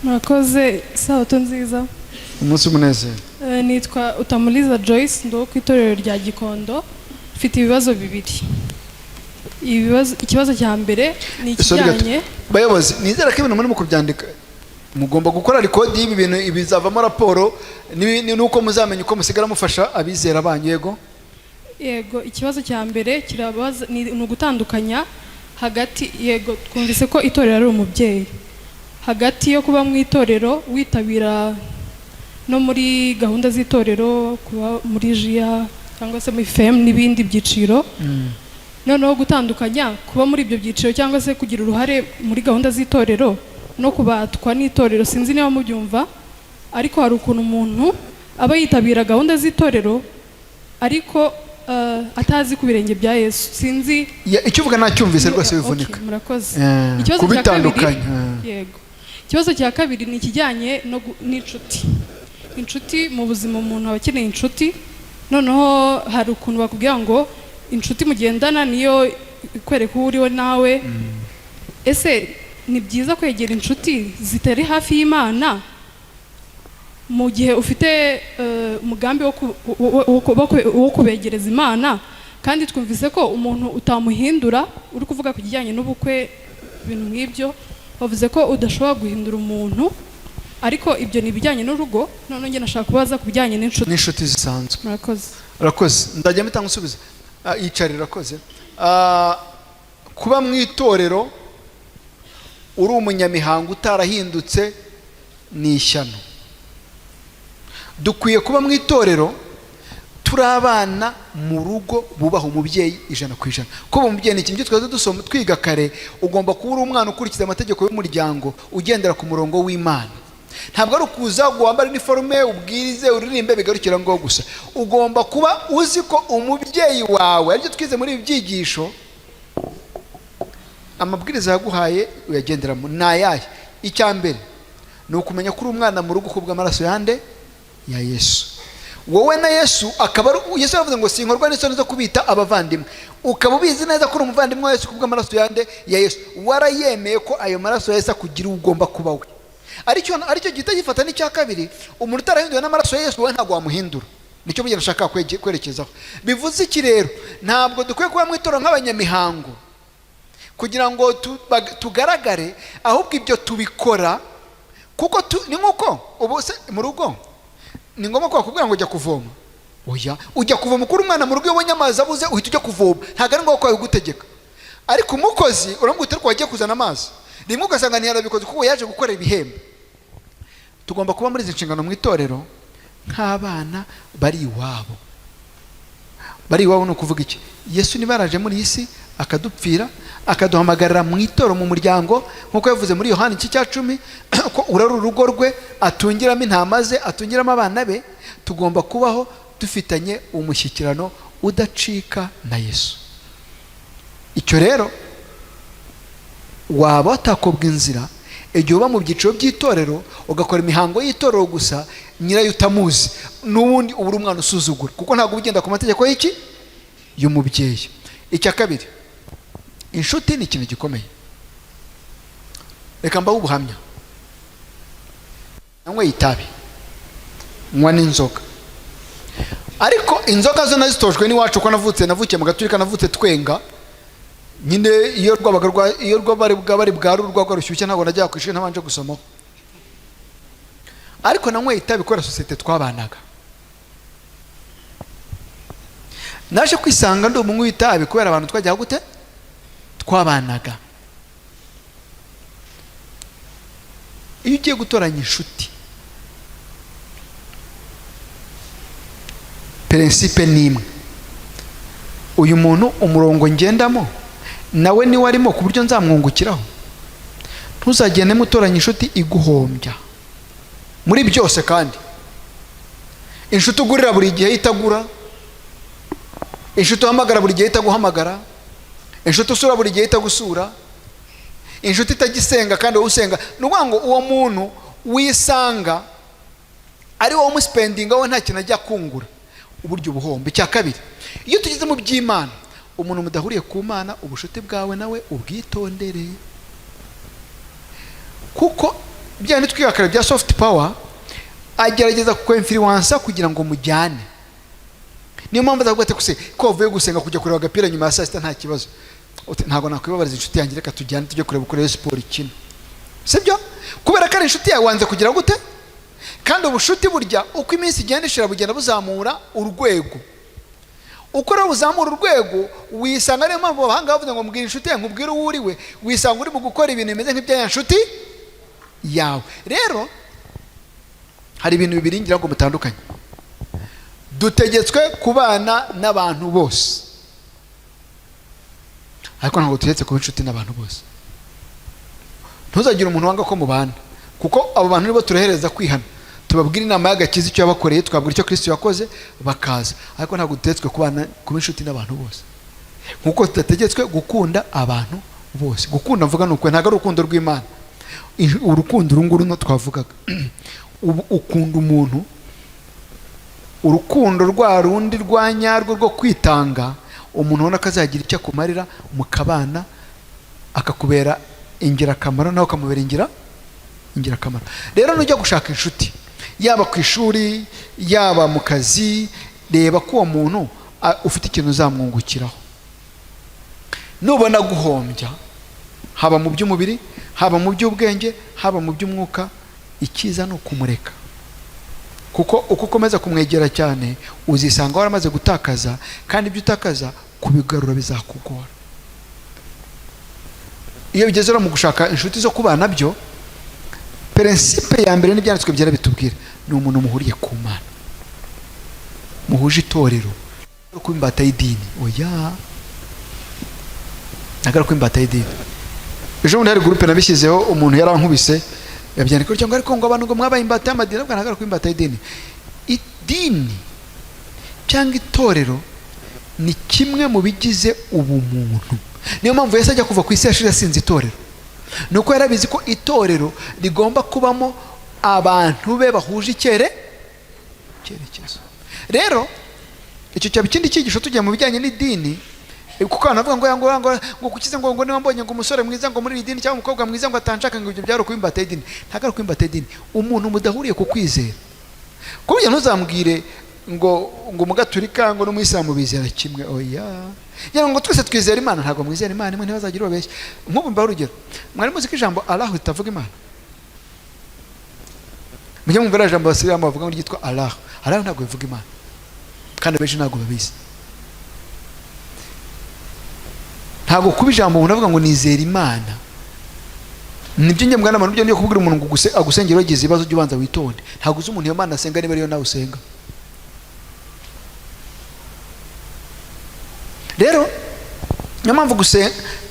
Murakoze, sabato nziza. Umunsi umunezero. Nitwa Utamuliza Joyce, ndo ku itorero rya Gikondo. Mfite ibibazo bibiri. Ikibazo cya mbere ni ikijyanye. Bayobozi, nizera ko ibintu muri kubyandika mugomba gukora record y'ibi bintu, ibizavamo raporo nuko muzamenya uko musigara mufasha abizera banyu. Yego, ikibazo cya mbere kirabaza ni ugutandukanya hagati, yego twumvise ko itorero ari umubyeyi, hagati yo kuba mu itorero witabira no muri gahunda z'itorero, kuba muri JIA cyangwa se muri FM n'ibindi byiciro, noneho gutandukanya kuba muri ibyo byiciro cyangwa se kugira uruhare muri gahunda z'itorero no kubatwa n'itorero. Sinzi niba mubyumva, ariko hari ukuntu umuntu aba yitabira gahunda z'itorero ariko atazi ku birenge bya Yesu. Sinzi icyo uvuga nacyumvise rwose bivunika. Murakoze. Yego. Ikibazo cya kabiri ni ikijyanye n'inshuti. Inshuti mu buzima, umuntu aba akeneye inshuti, noneho hari ukuntu bakubwira ngo inshuti mugendana niyo ikwereka uwo uriwe nawe. Ese ni byiza kwegera inshuti zitari hafi y'Imana mu gihe ufite umugambi wo kubegereza Imana? Kandi twumvise ko umuntu utamuhindura, uri kuvuga ku kijyanye n'ubukwe, ibintu nk'ibyo, bavuze ko udashobora guhindura umuntu, ariko ibyo ni ibijyanye n'urugo. None njye nashaka kubaza ku bijyanye n'inshuti zisanzwe. Murakoze. Ndajya mpita ngusubiza. Yicarira. Urakoze. Kuba mu itorero uri umunyamihango utarahindutse ni ishyano. Dukwiye kuba mu itorero turi abana mu rugo bubaha umubyeyi 100%. Kuba umubyeyi ni ikintu twaze dusoma twiga kare. Ugomba kuba uri umwana ukurikiza amategeko y'umuryango, ugendera ku murongo w'Imana. Ntabwo ari ukuza guhambara uniforme ubwirize uririmbe bigarukira ngo gusa. Ugomba kuba uzi ko umubyeyi wawe, aribyo twize muri ibyigisho, amabwiriza yaguhaye uyagenderamo nayahe. Icya mbere ni ukumenya ko uri umwana mu rugo kubw'amaraso yande ya Yesu. Wowe na Yesu akaba Yesu yavuze ngo sinkorwa n'isoni zo kubita abavandimwe. Ukaba ubizi neza ko uri umuvandimwe wa Yesu kubw'amaraso yande ya Yesu. Warayemeye ko ayo maraso ya Yesu akugira ugomba kuba we. Aricyo gita gifata n'icya kabiri, umuntu utarahinduwe n'amaraso ya Yesu wowe ntabwo wamuhindura. Nicyo bugenda nshaka kwerekezaho. Bivuze iki rero? Ntabwo dukwiye kuba mu itorero nk'abanyamihango kugira ngo tugaragare, ahubwo ibyo tubikora kuko ni nkuko ubu se mu rugo ni ngombwa ko bakubwira ngo ujya kuvoma. Oya, ujya kuvoma kuri umwana mu rugo, iyo ubonye amazi abuze uhita ujya kuvoma, ntabwo ari ngombwa ko babigutegeka. Ariko umukozi uramubwira ko wagiye kuzana amazi, rimwe ugasanga ntiyarabikoze kuko yaje gukora ibihembo. Tugomba kuba muri izi nshingano mu itorero nk'abana bari iwabo. Bari iwabo ni ukuvuga iki? Yesu niba yaraje muri iyi si akadupfira, akaduhamagarira mu itorero mu muryango, nk'uko yavuze muri Yohana 10 ko urari urugo rwe atungiramo intama ze, atungiramo abana be. Tugomba kubaho dufitanye umushyikirano udacika na Yesu. Icyo rero waba watakobwa inzira igihe uba mu byiciro by'itorero ugakora imihango y'itorero gusa nyirayo utamuzi n'ubundi ubura umwana usuzugura kuko ntabwo ugenda ku mategeko y'iki y'umubyeyi. Icya kabiri, inshuti ni ikintu gikomeye. Reka mbaho ubuhamya. Nanywe itabi, nywa n'inzoga, ariko inzoga zo nazitojwe n'iwacu ko navukiye mu gaturika, navutse twenga nyine iyo rwabari bwari urwagwa rushyushye ntabwo najya ku ishuri ntabanje gusomaho, ariko nanywe itabi kubera sosiyete twabanaga. Naje kwisanga ndi umunywi w'itabi kubera abantu twajya gute twabanaga. Iyo ugiye gutoranya inshuti, principe nimwe, uyu muntu umurongo ngendamo nawe niwe arimo ku buryo nzamwungukiraho. Ntuzagende mutoranya inshuti iguhombya muri byose, kandi inshuti ugurira buri gihe itagura, inshuti uhamagara buri gihe itaguhamagara, inshuti usura buri gihe itagusura, inshuti itagisenga kandi wowe usenga. Ni ukuvuga ngo uwo muntu wisanga ari wowe umusipendinga, wowe nta kintu ajya kungura, uburyo ubuhombe. Icya kabiri, iyo tugeze mu by'Imana, umuntu mudahuriye ku Mana, ubushuti bwawe nawe ubwitondere, kuko byane twigakara bya soft power agerageza kukwinfluensa kugira ngo mujyane. Niyo mpamvu azagwate kuse ko uvuye gusenga kujya kureba agapira nyuma ya saa sita nta kibazo, ntabwo nakwibabariza inshuti yanjye, reka tujyane tujye kureba uko siporo ikina, sibyo? Kubera ko ari inshuti yawe wanze kugira gute. Kandi ubushuti burya uko iminsi igenda ishira bugenda buzamura urwego. Uko rero buzamura urwego wisanga, niyo mpamvu abahanga bavuze ngo mbwira inshuti yanjye nkubwire uwo uriwe, wisanga uri mu gukora ibintu bimeze nk'ibya inshuti yawe. Rero hari ibintu bibiri ngira ngo mutandukanye. Dutegetswe kubana n'abantu bose, ariko ntabwo tutegetse kuba inshuti n'abantu bose. Ntuzagire umuntu wanga ko mubana, kuko abo bantu nibo turehereza kwihana, tubabwira inama y'agakiza icyo yabakoreye, twabwira icyo Kristo yakoze bakaza. Ariko ntabwo dutegetswe kuba inshuti n'abantu bose, nkuko tudategetswe gukunda abantu bose. Gukunda mvuga nuko ntabwo ari urukundo rw'Imana, urukundo urunguru no twavugaga. Ukunda umuntu urukundo rwa rundi rwa nyarwo rwo kwitanga, umuntu ubona ko azagira icyo akumarira, mukabana akakubera ingirakamaro nawe ukamubera ingirakamaro. Rero nujya gushaka inshuti, yaba ku ishuri yaba mu kazi, reba ko uwo muntu ufite ikintu uzamwungukiraho. Nubona guhombya, haba mu by'umubiri, haba mu by'ubwenge, haba mu by'umwuka, icyiza ni ukumureka, kuko uko ukomeza kumwegera cyane uzisanga waramaze gutakaza, kandi ibyo utakaza kubigarura bizakugora. Iyo bigeze mu gushaka inshuti zo kubana byo, principe ya mbere n'ibyanditswe byera bitubwira, ni umuntu muhuriye ku Mana, muhuje itorero, ko imbata y'idini. Oya, nagara ko imbata y'idini. Ejo bundi hari groupe nabishyizeho, umuntu yarankubise yabyandika cyangwa ariko ngo abantu ngo mwabaye imbata y'amadini, nabwo nagara ko imbata y'idini. Idini cyangwa itorero ni kimwe mu bigize ubumuntu. Niyo mpamvu Yesu ajya kuva ku isi yashira sinzi itorero, nuko yarabizi ko itorero rigomba kubamo abantu be bahuje icyerekezo. Rero icyo cyaba ikindi cyigisho tujya mu bijyanye n'idini, kuko abantu bavuga ngo kukize ngo niba mbonye ngo umusore mwiza ngo muri idini cyangwa umukobwa mwiza ngo atanshaka, ngo ibyo byaro kubimbata y'idini. Ntabwo ari kubimbata y'idini, umuntu mudahuriye ku kwizera. Kubyo ntuzambwire ngo umugaturika ngo n'umuyisilamu bizera kimwe. Oya, ngira ngo twese twizera Imana, ntabwo mwizera Imana imwe, ntibazagira ubeshya. Nk'ubu mbaho urugero, mwari muzi ko ijambo Allah ritavuga Imana? Mujye mwumva ijambo abasilamu bavuga ngo ryitwa Allah. Allah ntabwo bivuga Imana, kandi abenshi ntabwo babizi. Ntabwo kuba ijambo umuntu avuga ngo nizera Imana, nibyo njye mwana abantu byo niyo kubwira umuntu ngo agusengera wagize ibibazo ujye ubanza witonde. Ntabwo uzi umuntu iyo Mana asenga niba ariyo nawe usenga. Rero niyo mpamvu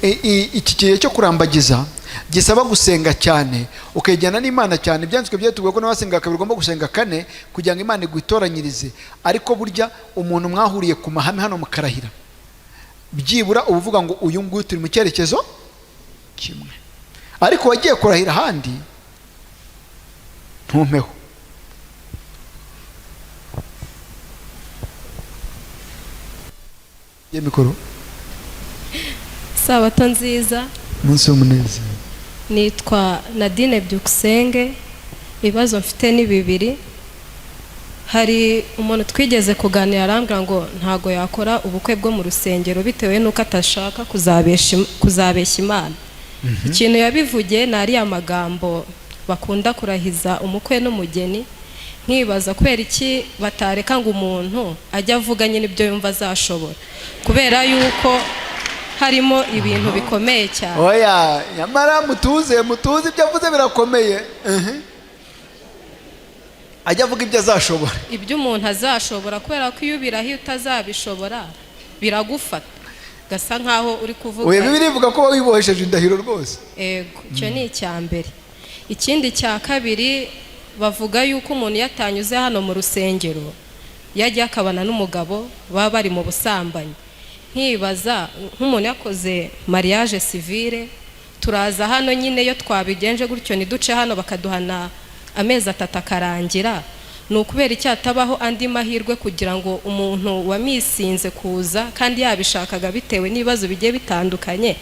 iki gihe cyo kurambagiza gisaba gusenga cyane, ukajyana n'Imana cyane. Byanditswe byatubwiye ko n'abasenga kabiri ugomba gusenga kane kugira ngo Imana igutoranyirize. Ariko burya umuntu mwahuriye ku mahame hano mukarahira, byibura ubuvuga ngo uyu nguyu turi mu cyerekezo kimwe. ariko wagiye kurahira ahandi ntumpeho. Mikoro Sabato nziza, umunsi w'umunezero. nitwa Nadine Byukusenge. Ibibazo mfite ni bibiri. Hari umuntu twigeze kuganira arambwira ngo ntago yakora ubukwe bwo mu rusengero bitewe nuko atashaka kuzabeshya Imana. Ikintu yabivugiye ni ariya magambo bakunda kurahiza umukwe n'umugeni. Nkibaza kubera iki batareka ngo umuntu ajya avuga nyine ibyo yumva azashobora, kubera yuko harimo ibintu bikomeye cyane. Oya, nyamara mutuze ibyo avuze birakomeye. Ajya avuga ibyo azashobora, ibyo umuntu azashobora, kubera ko iyo ubirahiye utazabishobora biragufata, gasa nkaho uri kuvuga. oya, Bibiliya ivuga ko wibohesheje indahiro rwose. Ego, icyo ni icya mbere. Ikindi cya kabiri, bavuga yuko umuntu yatanyuze hano mu rusengero yajya akabana n'umugabo baba bari mu busambanyi. Nkibaza nk'umuntu yakoze mariage civile, turaza hano nyine iyo twabigenje gutyo niduce hano bakaduhana amezi 3 akarangira, ni ukubera icyatabaho andi mahirwe kugira ngo umuntu wamisinze kuza kandi yabishakaga bitewe n'ibibazo bigiye bitandukanye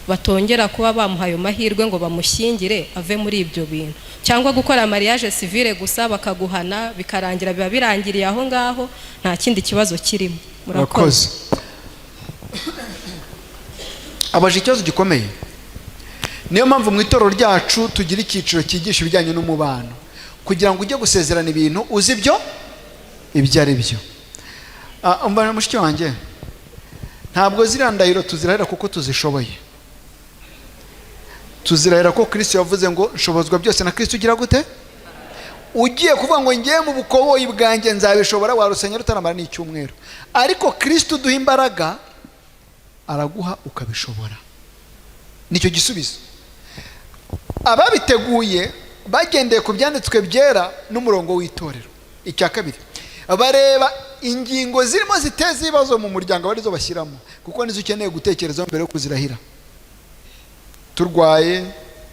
batongera kuba bamuhaye amahirwe ngo bamushyingire ave muri ibyo bintu, cyangwa gukora mariage civile gusa bakaguhana bikarangira, biba birangiriye aho ngaho nta kindi kibazo kirimo. Murakoze. Abaje ikibazo gikomeye. Niyo mpamvu mu itorero ryacu tugira icyiciro cyigisha ibijyanye n'umubano, kugira ngo ujye gusezerana ibintu uzi ibyo ari byo. Umbana mushiki wanjye, ntabwo zirandahiro tuzirahira kuko tuzishoboye. Tuzirahira ko Kristo yavuze ngo nshobozwa byose na Kristo ugira gute. Ugiye kuvuga ngo ngiye mu bukoboyi bwanjye nzabishobora, warusenya rutaramara n'icyumweru, ariko Kristo duha imbaraga araguha ukabishobora. Nicyo gisubizo. Ababiteguye bagendeye ku byanditswe byera n'umurongo w'itorero. Icya kabiri, bareba ingingo zirimo ziteza ibibazo mu muryango barizo bashyiramo, kuko nizo ukeneye gutekerezaho mbere yo kuzirahira. Turwaye,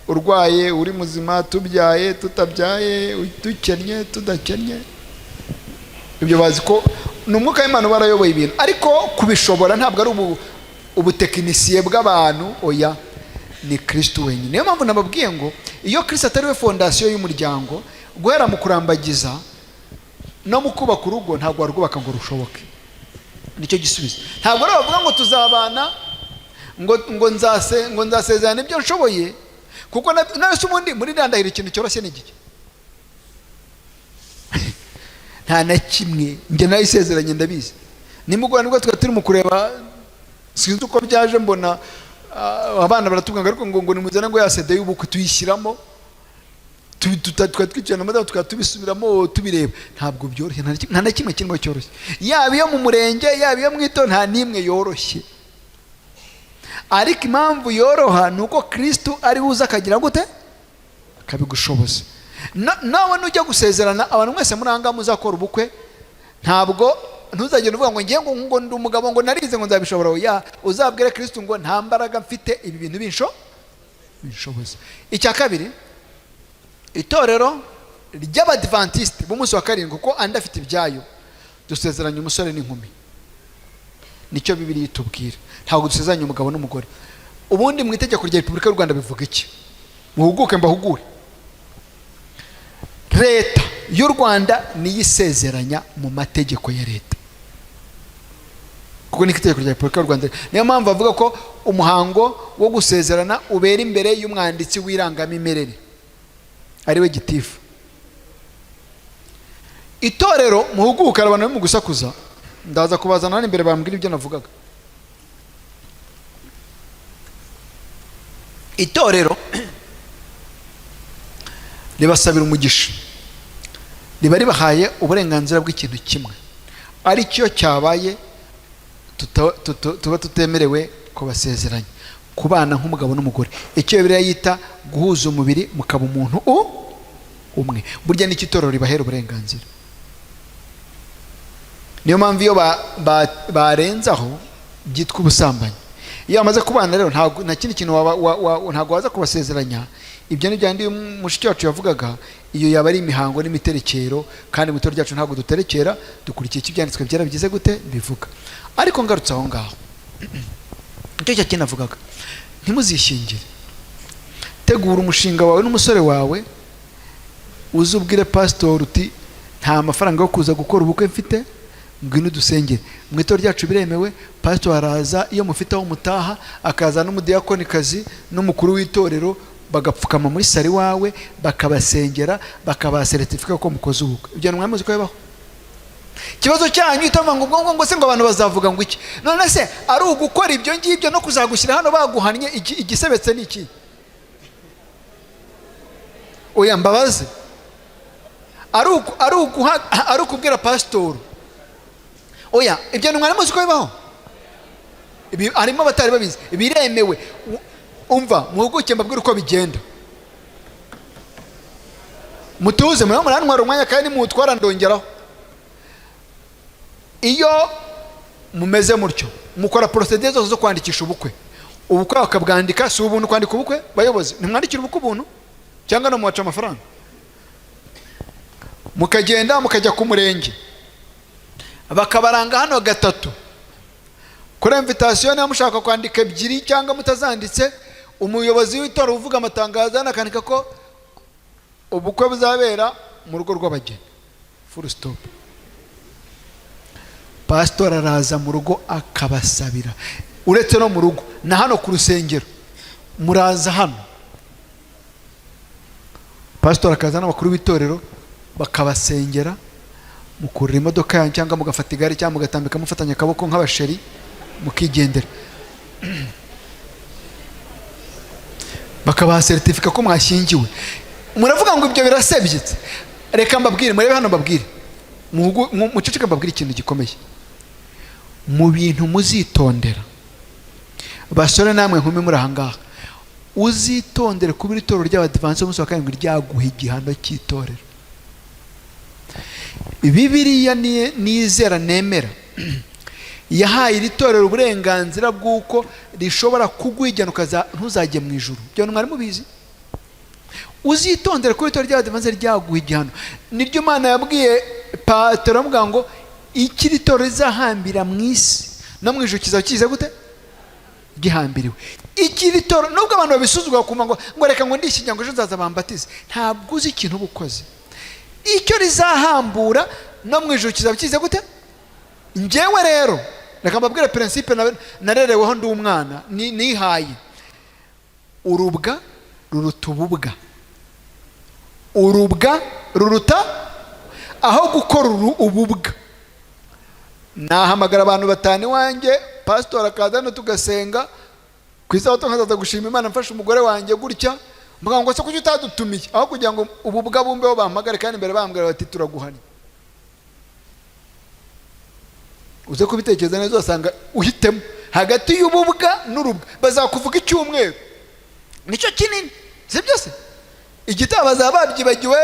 urwaye, uri muzima, tubyaye, tutabyaye, dukennye, tudakennye, ibyo bazi ko ni umwuka w'Imana barayoboye ibintu, ariko kubishobora ntabwo ari ubutekinisiye bw'abantu. Oya, ni Kristo wenyine. Niyo mpamvu nababwiye ngo iyo Kristo atari we fondasiyo y'umuryango, guhera mu kurambagiza no mu kubaka urugo ntabwo warwubaka ngo rushoboke. Nicyo gisubizo. Ntabwo ari bavuga ngo tuzabana ngo nzasezerana ibyo nshoboye, kuko nase ubundi muri ndandahira ikintu cyoroshye n'igiki. Nta na kimwe njye nayisezeranye ndabizi. Nimugora nibwo twa turi mu kureba, sinzi uko byaje, mbona abana baratubwanga ariko ngo nimuzana ngo ya SDA y'ubukwe tuyishyiramo, twitwicarana amadamu tukatubisubiramo tubireba. Ntabwo byoroshye, nta na kimwe kirimo cyoroshye. Yaba iyo mu murenge, yaba iyo mu itorero, nta nimwe yoroshye. Ariko impamvu yoroha ni uko Kristo ari buza akagira gute, akabigushoboza. Nawe nujya gusezerana, abantu mwese muranga muzakora ubukwe, ntabwo ntuzagenda uvuga ngo ngiye ngo ndi umugabo ngo narize ngo nzabishobora. Oya, uzabwire Kristo ngo nta mbaraga mfite, ibi bintu binshoboza. Icya kabiri, itorero ry'Abadventiste b'umunsi wa karindwi, kuko andi afite ibyayo, dusezeranye umusore n'inkumi. Nicyo Bibiliya itubwira. Ntabwo dusezeranye umugabo n'umugore. Ubundi mu itegeko rya Repubulika y'u Rwanda bivuga iki? Muhuguke mbahugure. Leta y'u Rwanda niyo isezeranya mu mategeko ya leta, kuko ni itegeko rya Repubulika y'u Rwanda. Niyo mpamvu avuga ko umuhango wo gusezerana ubera imbere y'umwanditsi w'irangamimerere, ari we gitifu. Itorero muhuguke, abantu bari mu gusakuza, ndaza kubazana hano imbere bambwira ibyo navugaga. Itorero ribasabira umugisha, riba ribahaye uburenganzira bw'ikintu kimwe, ari cyo cyabaye tuba tutemerewe kubasezeranya, kubana nk'umugabo n'umugore. Icyo Bibiliya yita guhuza umubiri mukaba umuntu umwe. Burya n'icyo itorero ribahera uburenganzira. Niyo mpamvu iyo barenzaho byitwa ubusambanyi. iyo amaze kubana rero nta kindi kintu ntago waza kubasezeranya. Ibyo ni byandi mushiki wacu yavugaga, iyo yaba ari imihango n'imiterekero, kandi mu itorero ryacu ntabwo duterekera, dukurikiye ibyanditswe byera bigize gute bivuga. Ariko ngarutse aho ngaho, icyo kintu avugaga, ntimuzishingire. Tegura umushinga wawe n'umusore wawe, uzubwire pastor uti nta mafaranga yo kuza gukora ubukwe mfite, ngwino dusengere. Mu itorero ryacu biremewe, pastor araza iyo mufite aho mutaha, akaza n'umudiyakonikazi n'umukuru w'itorero, bagapfukama muri sari wawe, bakabasengera, bakabaha certificate ko mukoze ubukwe. Ibyo mwamuzi ko yabaho. Kibazo cyanyu itama ngo se ngo abantu bazavuga ngo iki? None se ari ugukora ibyo ngibyo no kuzagushyira hano baguhannye igisebetse n'iki? Oya mbabaze, ari ukubwira pastor. Oya, ibyo mwamuzi ko bibaho. Harimo abatari babizi, biremewe. Umva muhuguke mbabwira uko bigenda. Mutuze murantwara umwanya kandi mutwara ndongeraho. Iyo mumeze mutyo, mukora procedure zose zo kwandikisha ubukwe. Ubukwe bakabwandika, si ubuntu kwandika ubukwe. Bayobozi ntimwandikira ubukwe ubuntu cyangwa no muwaca amafaranga. Mukagenda mukajya ku murenge, bakabaranga hano gatatu. Kuri invitation niba mushaka kwandika ebyiri cyangwa mutazanditse, umuyobozi w'itorero uvuga amatangazo anakandika ko ubukwe buzabera mu rugo rw'abageni. Full stop. Pastor araza mu rugo akabasabira. Uretse no mu rugo, na hano ku rusengero muraza hano, pastor akaza n'abakuru b'itorero bakabasengera, mukurira imodoka yanyu cyangwa mugafata igare cyangwa mugatambika mufatanya akaboko nk'abasheri mukigendera. Bakabaha certificate ko mwashyingiwe. Muravuga ngo ibyo birasebyitse. Reka mbabwire, murebe hano mbabwire, muceceka mbabwire ikintu gikomeye. Mu bintu muzitondera, basore namwe nkumi muri ahangaha, uzitondere kuba itorero ry'abadivanse umunsi wa karindwi ryaguha igihano cy'itorero. Bibiliya nizera nemera yahaye iri torero uburenganzira bw'uko rishobora kugwijyana ntuzajye mu ijuru. Byo mwari mubizi. Uzitondere kuba itorero ry'abadivanse ryaguha igihano. Niryo Imana yabwiye Petero avuga ngo ikiri torero rizahambira mu isi no mu ijuru kizaba kize gute gihambiriwe. Ikiri torero nubwo abantu babisuzugura kuma ngo reka ngo ndishyingira ngo ejo nzaza bambatize, ntabwo uzi ikintu ubukoze. Icyo rizahambura no mu ijuru kizaba kize gute. Njyewe rero reka mbabwire principe narereweho ndi umwana nihaye. Urubwa ruruta ububwa, urubwa ruruta aho gukora ububwa. Nahamagara abantu batanu wanjye, pastor akaza no tugasenga, kwisabato nkazaza gushima Imana mfashe umugore wanjye gutya, mvuga ngo se kuki utadutumiye, aho kugira ngo ububwa bumbeho bahamagare kandi imbere bambwira bati turaguhanye. Uze kubitekereza neza usanga uhitemo hagati y'ububwa n'urubwa. Bazakuvuga icyumweru nicyo kinini, si byose igitabo bazaba babyibagiwe.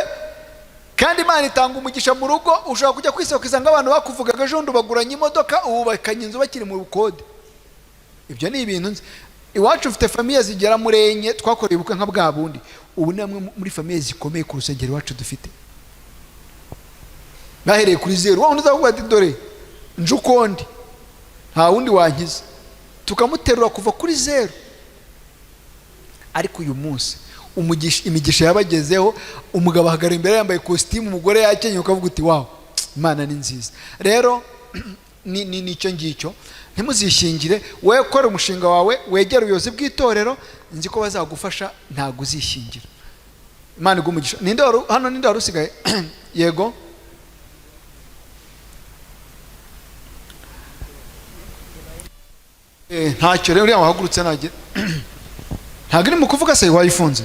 Kandi Imana itanga umugisha mu rugo, ushobora kujya kwisokoza ngo abantu bakuvugaga ejo ndubaguranye imodoka, ubu bakanye inzu bakiri mu bukode. Ibyo ni ibintu nzi. Iwacu ufite famiye zigera muri enye twakoreye ubukwe nka bwa bundi. Ubu ni amwe muri famiye zikomeye ku rusengero iwacu dufite. Bahereye kuri zero, wa undi uzavuga ati dore nje ukondi nta wundi wankiza, tukamuterura kuva kuri zero. Ariko uyu munsi imigisha yabagezeho, umugabo ahagara imbere yambaye costume, umugore yakenyeye, ukavuga uti wow, Imana ni nziza. Rero nicyo ngicyo, ntimuzishingire. Wowe ukora umushinga wawe, wegera ubuyobozi bw'itorero, nzi ko bazagufasha, ntago uzishingira. Imana igumugisha. Ninde hano, ninde warusigaye? Yego. Ntacyo rero uriya wahagurutse nagira ntabwo iri mu kuvuga se wayifunze.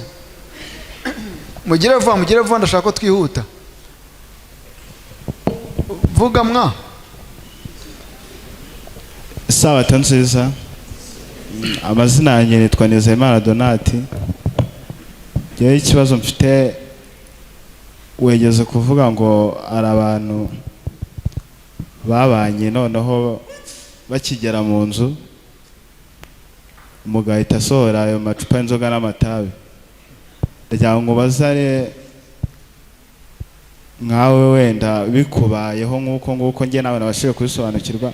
Mugire vuba ndashaka ko twihuta. Vuga mwa. Sabato nziza. Amazina yanjye nitwa Nizeyimana Donati. Yewe ikibazo mfite, wegeze kuvuga ngo ari abantu babanye noneho bakigera mu nzu umugabo ahita asohora ayo macupa y'inzoga n'amatabi. Ndagira ngo bazare nkawe wenda bikubayeho nk'uko njye nawe nabashije kubisobanukirwa,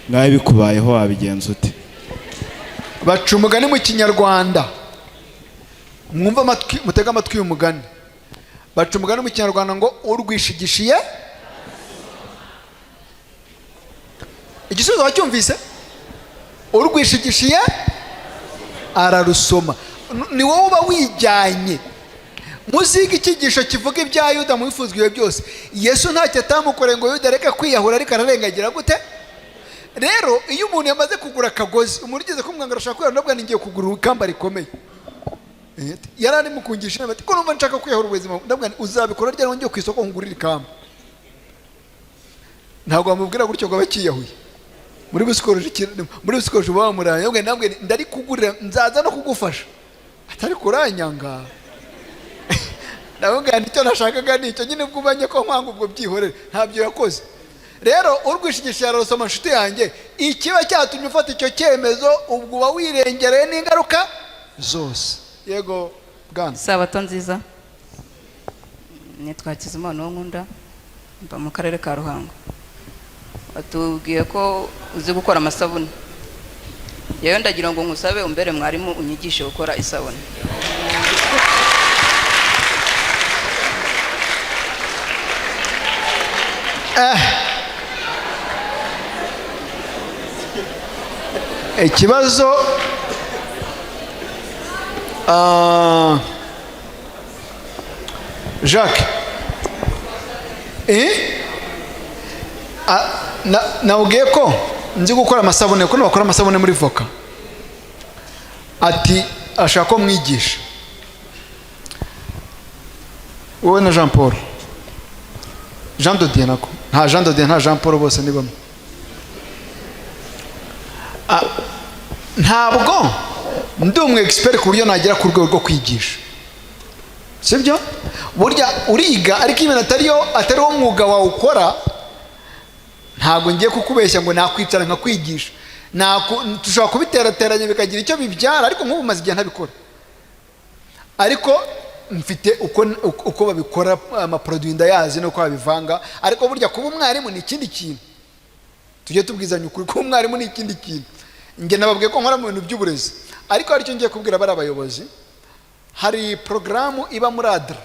nkawe bikubayeho wabigenza ute? Baca umugani mu Kinyarwanda, mwumva amatwi, mutega amatwi y'umugani. Baca umugani mu Kinyarwanda ngo urwishigishiye. Igisubizo wacyumvise? Urwishigishiye ararusoma. Ni wowe uba wijyanye. Muziga icyigisho kivuga ibya Yuda mwifuzwiwe byose. Yesu ntacyo atamukoreye ngo Yuda reka kwiyahura ariko ararengagira gute? Rero iyo umuntu yamaze kugura akagozi, umuntu ugeze kumwanga arashaka kwiyahura, ndabwo ngiye kugura ikamba rikomeye. Yari ari mukungisha inama ati ko numva nshaka kwiyahura ubuzima, ndabwo uzabikora ryari wongeye ku isoko ngurira ikamba. Ntabwo bamubwira gutyo ngo bakiyahuye. Muri busikoje bamuraye, ndabwo ndari kugurira, nzaza no kugufasha. Atari kuranyanga. Ndabwo nicyo nashakaga nicyo nyine bwubanye ko nkwanga ubwo byihorere, ntabyo yakoze. Rero urwishigisha yarosoma nshuti yanjye, ikiba cyatumye ufata icyo cyemezo ubwo uba wirengereye n'ingaruka zose. Yego bwana. Sabato nziza. Nitwa Kizimana Nkunda, mba mu karere ka Ruhango. Batubwiye ko uzi gukora amasabune. Yewe ndagira ngo ngusabe umbere mwarimu unyigishe gukora isabune. Ikibazo Jacques, nawubwiye ko nzi gukora amasabune, ko bakora amasabune muri voka. Ati ashaka ko mwigisha wowe na Jean Paul, Jean de Dieu nako nta Jean de Dieu nta Jean Paul, bose ni bamwe. Ntabwo ndi umwe expert ku buryo nagera ku rwego rwo kwigisha, sibyo? Burya uriga ariko ibintu atari wo mwuga wawe ukora. Ntabwo ngiye kukubeshya ngo nakwicara nkakwigisha. Tushobora kubiterateranya bikagira icyo bibyara, ariko nk'ubu maze igihe ntabikora. Ariko mfite uko babikora, amaproduit ndayazi nuko babivanga. Ariko burya kuba umwarimu ni ikindi kintu. Tujye tubwizanya ukuri, kuba umwarimu ni ikindi kintu. Nge nababwiye ko nkora mu bintu by'uburezi, ariko hari icyo ngiye kubwira bari abayobozi. Hari programu iba muri ADRA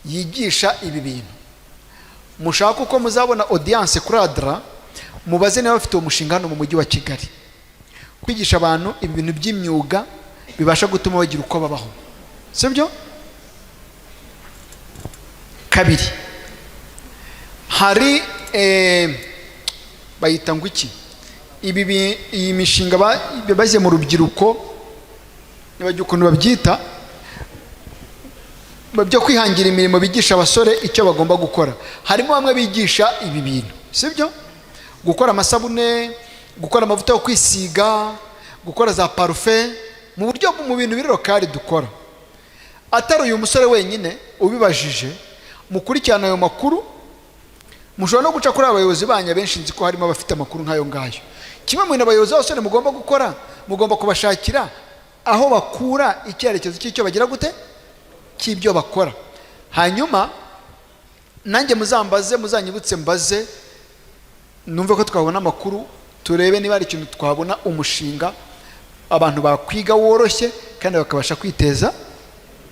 yigisha ibi bintu. Mushaka uko muzabona audience kuri ADRA, mubaze niba bafite umushinga hano mu mujyi wa Kigali, kwigisha abantu ibi bintu by'imyuga bibasha gutuma bagira uko babaho, sibyo? Kabiri, hari bayita ngo iki, iyi mishinga baziye mu rubyiruko, nibagiye ukuntu babyita, byo kwihangira imirimo, bigisha abasore icyo bagomba gukora. Harimo bamwe bigisha ibi bintu, sibyo? Gukora amasabune, gukora amavuta yo kwisiga, gukora za parufe, mu buryo mu bintu biri lokali dukora. Atari uyu musore wenyine ubibajije, mukurikirana ayo makuru. Mushobora no guca kuri abayobozi banya benshi, nzi ko harimo abafite amakuru nk'ayo ngayo. Kimwe mu bintu abayobozi b'abasore mugomba gukora, mugomba kubashakira aho bakura icyerekezo cy'icyo bagira gute cy'ibyo bakora. Hanyuma nanjye muzambaze, muzanyibutse mbaze, numve ko twabona amakuru, turebe niba ari ikintu twabona umushinga abantu bakwiga woroshye kandi bakabasha kwiteza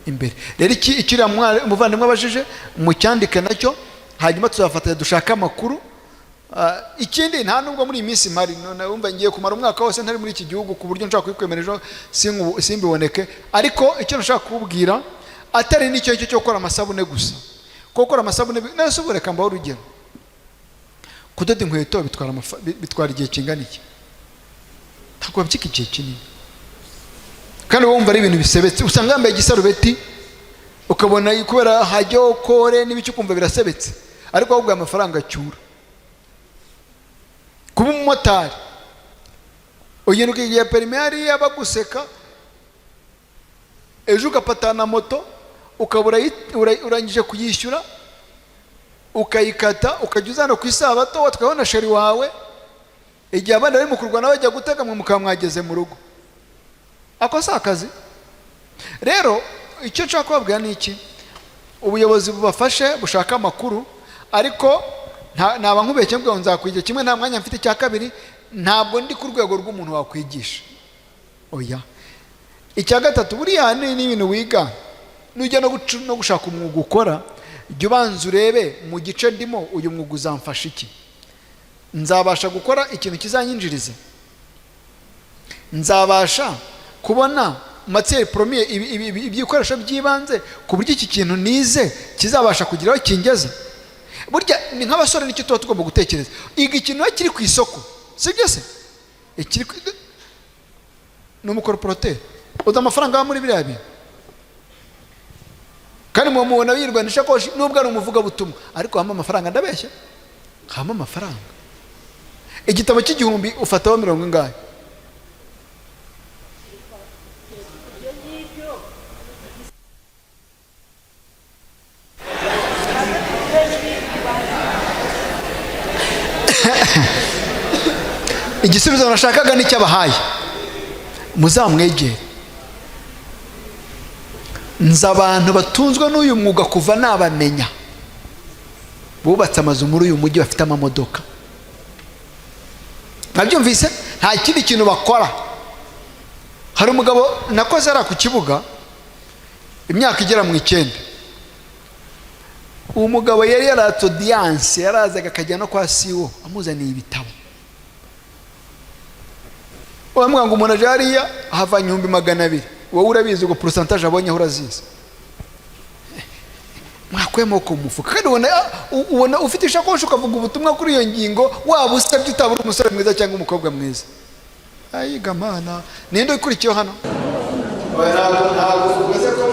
imbere. Rero icyo umuvandimwe abajije mucyandike nacyo, hanyuma tuzafatanya dushaka amakuru. Ikindi nta nubwo muri iyi minsi mpari, numva ngiye kumara umwaka wose ntari muri iki gihugu ku buryo nshaka kwikwemerera ejo simbiboneke. Ariko icyo nashaka kubwira atari n'icyo cyo gukora amasabune gusa. Gukora amasabune nase ubureka mbaho urugero, kudoda inkweto bitwara igihe kingana iki? Ntabwo byiki igihe kinini, kandi wumva ari ibintu bisebetse. Usanga yambaye igisarubeti ukabona kubera hajyo kore n'ibiki ukumva birasebetse, ariko ahubwo amafaranga acyura. Kuba umumotari ugenda ukigiye perime hariya baguseka, ejo ugapatana moto ukabura urangije kuyishyura, ukayikata ukajya uzana ku isabato watwayeho na sheri wawe, igihe abana bari mu kurwana bajya gutega mwe mukaba mwageze mu rugo, ako si akazi. Rero icyo nshaka kubabwira ni iki, ubuyobozi bubafashe bushaka amakuru, ariko naba nkubeshye ngo nzakwigira kimwe, nta mwanya mfite cya kabiri, ntabwo ndi ku rwego rw'umuntu wakwigisha, oya. Icya gatatu, buriya ni ibintu wiga, nujya no gushaka umwuga ukora, jya ubanza urebe mu gice ndimo uyu mwuga uzamfasha iki, nzabasha gukora ikintu kizanyinjiriza, nzabasha kubona matière première, ibikoresho by'ibanze ku buryo iki kintu nize kizabasha kugira aho kingeza. Burya ni nk'abasore nicyo tuba tugomba gutekereza, iga ikintu kiri ku isoko, sibyo se? Ikiri ni umukorporate uza amafaranga muri biriya bintu, kandi mubona yirwanisha koshi nubwo ari umuvuga butumwa, ariko hama amafaranga, ndabeshya, hama amafaranga. Igitabo cy'igihumbi ufataho 70 ngahe? Igisubizo nashakaga ni cyabahaye, muzamwegere. Nza abantu batunzwe n'uyu mwuga kuva nabamenya, bubatse amazu muri uyu mujyi bafite amamodoka, nabyumvise, nta kindi kintu bakora. Hari umugabo nakoze ari ku kibuga imyaka igera mu 9, uwo mugabo yari yaratse audience, yarazaga akajya no kwa CEO amuzaniye ibitabo. Wamwanga umuntu aje hariya hava 200,000, wowe urabizi uko pourcentage abonye aho urazizi, mwakwemo ko mufuka, kandi ubona ufite ishakoshi ukavuga ubutumwa kuri iyo ngingo, waba usabye utabura umusore mwiza cyangwa umukobwa mwiza. Ayiga mana, ninde ukurikiye hano? Ntabwo uvuze ko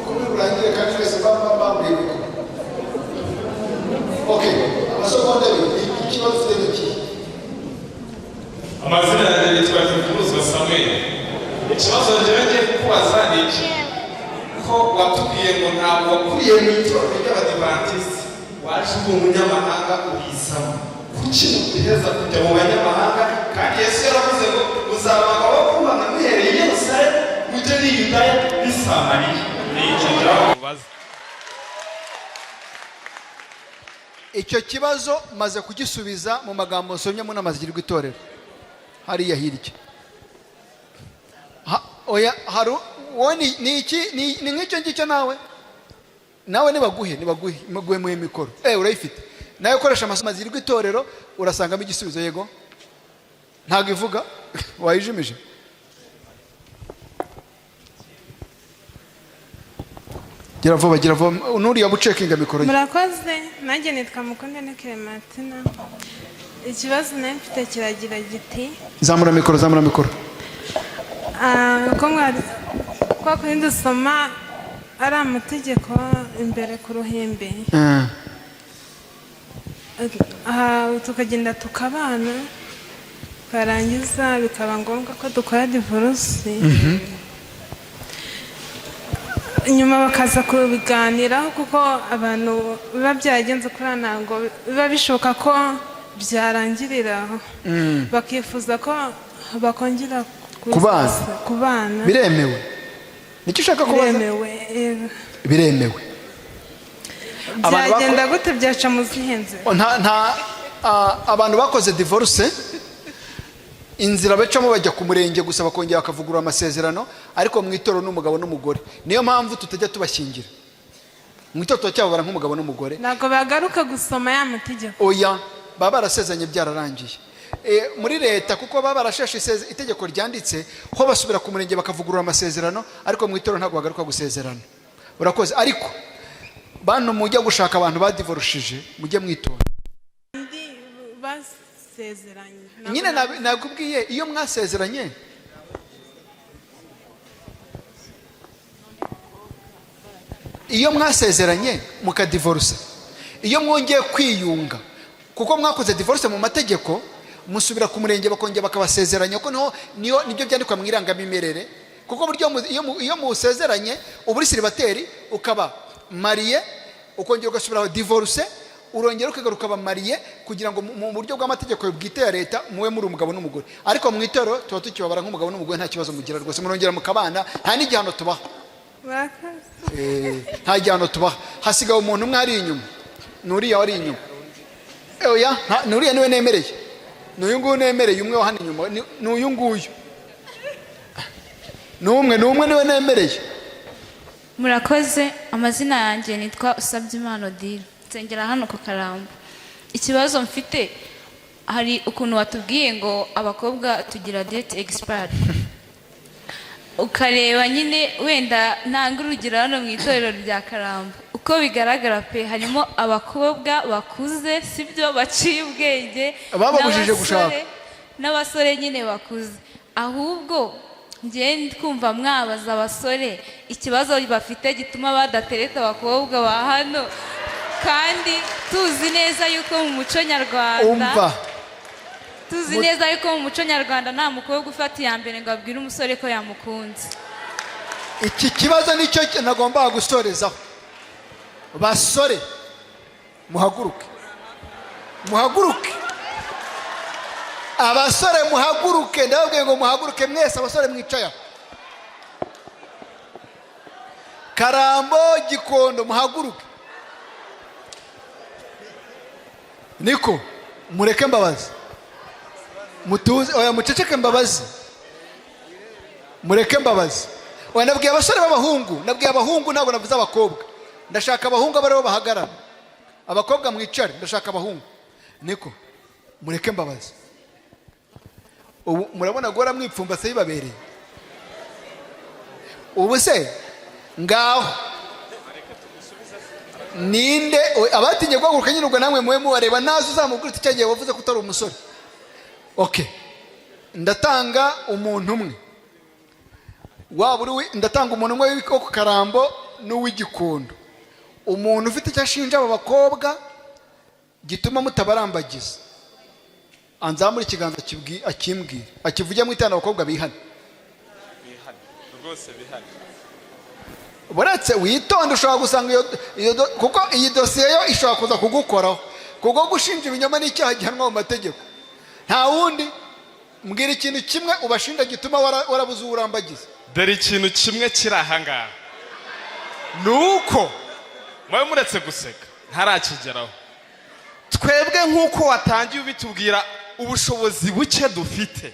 kubirangiye kandi twese bambaye. Okay, amasogonde ikibazo ufite n'iki? Amazina yanjye yitwa Imfuzwa Samuel. Ikibazo ngiye kubaza ni iki, ko watubwiye ngo ntabwo wakuriye mu itorero ry'Abadivantiste, waje uri umunyamahanga ubisamo, kuki utiheza kujya mu banyamahanga? Kandi Yesu yaravuze ngo uzabanga wo kubana muhereye i Yerusalemu mujye n'i Yudaya n'i Samariya. Ni icyo ndakubaza. Icyo kibazo maze kugisubiza mu magambo nsomye mu nama zigirwa itorero hariya hirya. Oya, haru ni iki, ni nk'icyo ngicyo nawe nibaguhe mu mikoro, urayifite nawe, ukoresha amasomo zigirwa itorero urasangamo igisubizo. Yego, ntabwo ivuga wayijimije. Gira vuba nuriya bucekinga mikoro. Murakoze, nanjye nitwa Mukundene Clementina. Ikibazo nayo mfite kiragira giti, zamura mikoro. Kwa kundi dusoma ari amategeko imbere ku ruhimbi, tukagenda tukabana, karangiza bikaba ngombwa ko dukora divorce, nyuma bakaza kubiganiraho kuko abantu biba byagenze kuri ntabwo biba bishoboka ko byarangiriraho, bakifuza ko bakongera kubana. Biremewe? Nicyo ushaka kubaza? Biremewe. Byagenda gute, byaca mu zihenze? Abantu bakoze divorce, inzira bacamo bajya ku murenge gusa bakongera bakavugurura amasezerano, ariko mu itorero n'umugabo n'umugore. Niyo mpamvu tutajya tubashyingira mu itorero, turacyababara nk'umugabo n'umugore. Ntabwo bagaruka gusoma ya mategeko. Oya, baba barasezeranye byararangiye. Muri leta kuko baba barasheshe itegeko ryanditse ko basubira ku murenge bakavugurura amasezerano, ariko mu itorero ntabwo bagaruka gusezerana. Urakoze. Ariko bantu mujya gushaka abantu badivorushije, mujye mu itorero. Nyine nakubwiye, iyo mwasezeranye mukadivorusa, iyo mwongeye kwiyunga, kuko mwakoze divorce mu mategeko, musubira ku murenge bakongera bakabasezeranya, ko nibyo byandikwa mu irangamimerere. Kuko buryo iyo musezeranye uba uri celibateri ukaba mariye, ukongera ugasubiraho divorce, urongera ukagaruka bamariye kugira ngo mu buryo bw'amategeko bwite ya leta muwe muri umugabo n'umugore, ariko mu itorero tuba tukibabara nk'umugabo n'umugore, nta kibazo mugira rwose, murongera mukabana, nta n'igihano tubaha. Nta gihano tubaha. Hasigaye umuntu umwe ari inyuma, nuriya wari inyuma. Oya, nuriya niwe nemereye, n'uyu nguyu nemereye, umwe wa hano inyuma n'uyu nguyu, n'umwe niwe nemereye. Murakoze. Amazina yanjye nitwa Usabyimana Odile, nsengera hano ku Karambo. Ikibazo mfite, hari ukuntu watubwiye ngo abakobwa tugira date expired, ukareba nyine wenda ntanga urugero hano mu itorero rya Karambo, uko bigaragara pe harimo abakobwa bakuze, sibyo, baciye ubwenge, bababujije gushaka, n'abasore nyine bakuze. Ahubwo njye twumva mwabaza abasore ikibazo bafite gituma badatereta abakobwa ba hano, kandi tuzi neza yuko mu muco nyarwanda tuzi neza yuko mu muco nyarwanda nta mukobwa ufata iya mbere ngo abwire umusore ko yamukunze. Iki kibazo nicyo nagombaga gusorezaho. Basore muhaguruke, muhaguruke, abasore muhaguruke, ndababwiye ngo muhaguruke mwese, abasore mwicaye Karambo, Gikondo, muhaguruke. Niko mureke mbabazi, mutuze, oya muceceke mbabazi, mureke mbabazi. Oya nabwiye abasore b'abahungu, nabwiye abahungu, ntabwo navuze abakobwa. Ndashaka abahungu abariho bahagarara, abakobwa mwicare, ndashaka abahungu. Niko mureke mbabazi. Ubu murabona gora mwipfumbase bibabereye. Ubu se ngaho ninde abatinye guhaguruka nyine, ubwo namwe muwe mubareba, nazo uzamubwira uti cyagiye wavuze ko utari umusore. Okay, ndatanga umuntu umwe, ndatanga umuntu umwe w'iko Karambo n'uw'Igikondo, umuntu ufite icyo ashinja aba bakobwa gituma mutabarambagiza, anzamura ikiganza akimbwira, akivuge mu itana abakobwa bihane rwose, bihane. Buretse witonde, ushobora gusanga iyo kuko iyi dosiye yo ishobora kuza kugukoraho, kuko gushinja ibinyoma n'icyaha gihanwa mu mategeko. Nta wundi, mbwira ikintu kimwe ubashinja gituma warabuze uburambagiza. Dore ikintu kimwe kiri aha ngaha, nuko mwe muretse guseka ntarakigeraho. Twebwe nk'uko watangiye ubitubwira ubushobozi buke dufite,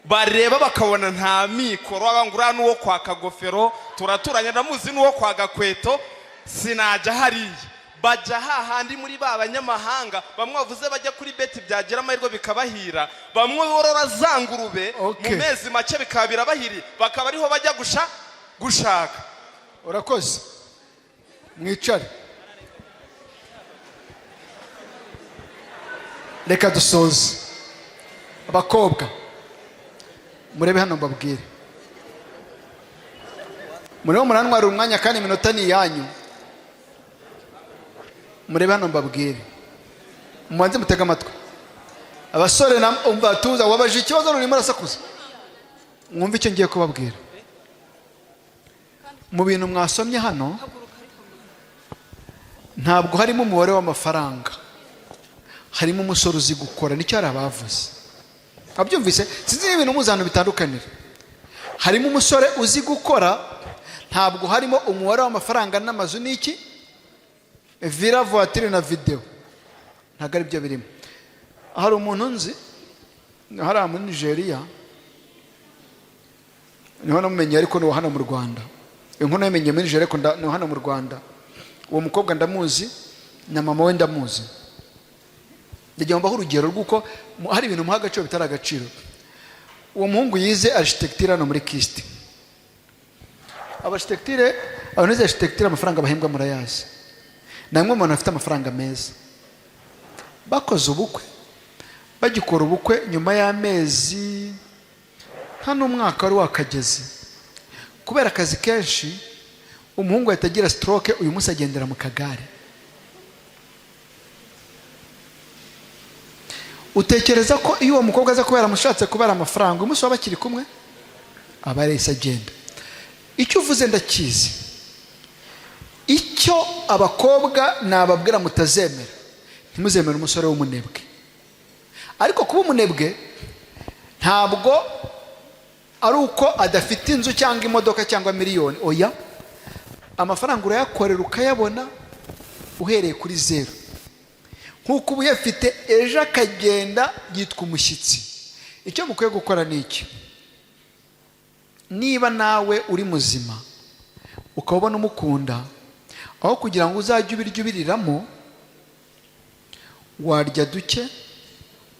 bareba bakabona nta mikoro, abangura n'uwo kwa Kagofero turaturanye, ndamuzi n'uwo kwa Gakweto, sinajya hariya, bajya hahandi muri ba banyamahanga, bamwe bavuze bajya kuri beti byagira amahirwe bikabahira, bamwe borora za ngurube mu mezi make bikaba birabahiri, bakaba ariho bajya gushaka. Urakoze, mwicare, reka dusoze. Abakobwa murebe hano mbabwire, murebe muranwara umwanya kandi iminota ni iyanyu. Murebe hano mbabwire, mubanze mutega amatwi. Abasore umva tuza, wabaje ikibazo none murasakuza, mwumve icyo ngiye kubabwira. Mu bintu mwasomye hano ntabwo harimo umubare w'amafaranga, harimo umusore uzi gukora, nicyo hari abavuze. Abyumvise, sinzi ibintu muzano bitandukanira. Harimo umusore uzi gukora, ntabwo harimo umubare w'amafaranga n'amazu n'iki, villa, voiture na video, ntabwo ari byo birimo. Hari umuntu nzi hari muri Nigeria, niho namumenye, ariko ni hano mu Rwanda. Inkono yamenye muri Nigeria, ariko ni hano mu Rwanda. Uwo mukobwa ndamuzi, na mama we ndamuzi. Ndagira mbaho urugero rw'uko hari ibintu muha agaciro bitari agaciro. Uwo muhungu yize architecture hano muri Kist. Architecture, abanize architecture amafaranga bahembwa murayazi. Namwe umuntu afite amafaranga meza. Bakoze ubukwe, bagikora ubukwe, nyuma y'amezi hano umwaka wari wakageze, kubera akazi kenshi umuhungu yatagira stroke, uyu munsi agendera mu kagare. Utekereza ko iyo uwo mukobwa aza kubera amushatse kubera amafaranga, umunsi waba bakiri kumwe aba arese agenda. Icyo uvuze ndakizi, icyo abakobwa nababwira mutazemera, ntimuzemere umusore w'umunebwe. Ariko kuba umunebwe ntabwo ari uko adafite inzu cyangwa imodoka cyangwa miliyoni. Oya, amafaranga urayakorera ukayabona uhereye kuri zero. Nkuko ubu yafite ejo akagenda yitwa umushyitsi. Icyo mukwiye gukora ni iki: niba nawe uri muzima ukabona umukunda, aho kugira ngo uzajye ubirya ubiriramo, warya duke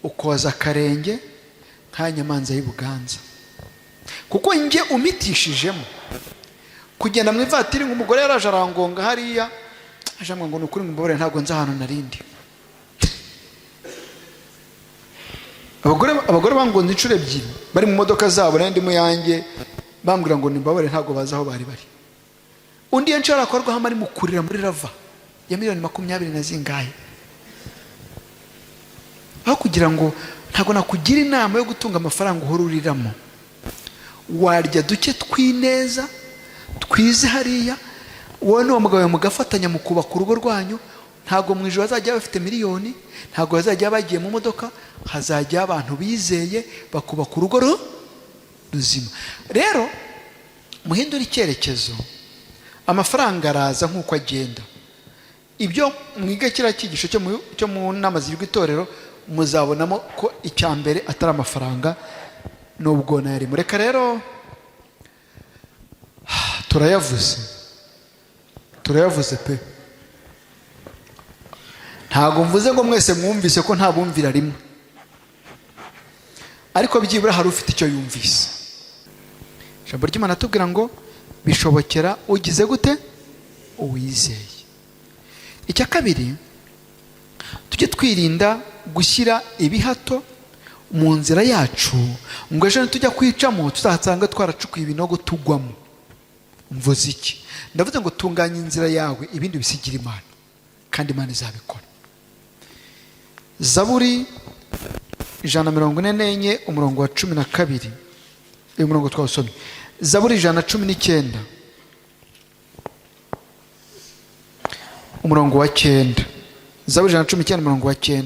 ukoza akarenge nka nyamanza y'Ubuganza. Kuko njye umitishijemo kugenda mu ivatiri nk'umugore yaraje arangonga hariya, ajamwe ngo nukuri ngumubare ntabwo nza hano narindi. Abagore bangonze inshuro ebyiri bari mu modoka zabo nandi mu yanjye, bambwira ngo nimbabare ntabwo baza aho bari bari. Undi yanshara akorwa hamwe ari mukurira muri rava ya miliyoni 20 na zingahe, aho kugira ngo ntabwo nakugira inama yo gutunga amafaranga uhoruriramo. Warya duke twineza twize hariya, wowe n'uwo mugabo yawe mugafatanya mu kubaka urugo rwanyu. Ntabwo mu ijoro bazajya bafite miliyoni, ntabwo bazajya bagiye mu modoka, hazajya abantu bizeye bakubaka urugo ruzima. Rero muhindura icyerekezo, amafaranga araza nk'uko agenda. Ibyo mwiga kiriya cyigisho cyo mu nama z'ibigo itorero, muzabonamo ko icya mbere atari amafaranga n'ubwo nari mureka. Rero turayavuze pe. Ntabwo mvuze ngo mwese mwumvise ko nta bumvira rimwe, ariko byibura hari ufite icyo yumvise. Ijambo ry'Imana atubwira ngo bishobokera ugize gute? Uwizeye. Icya kabiri, tujye twirinda gushyira ibihato mu nzira yacu ngo ejo tujya kwicamo tuzasanga twaracukuye ibinogo tugwamo. Mvuze iki? Ndavuze ngo tunganya inzira yawe, ibindi bisigira Imana, kandi Imana izabikora. Zaburi 144 umurongo wa 12, uyu murongo twawusomye. Zaburi 119 umurongo wa 9. Zaburi 119 umurongo wa 9.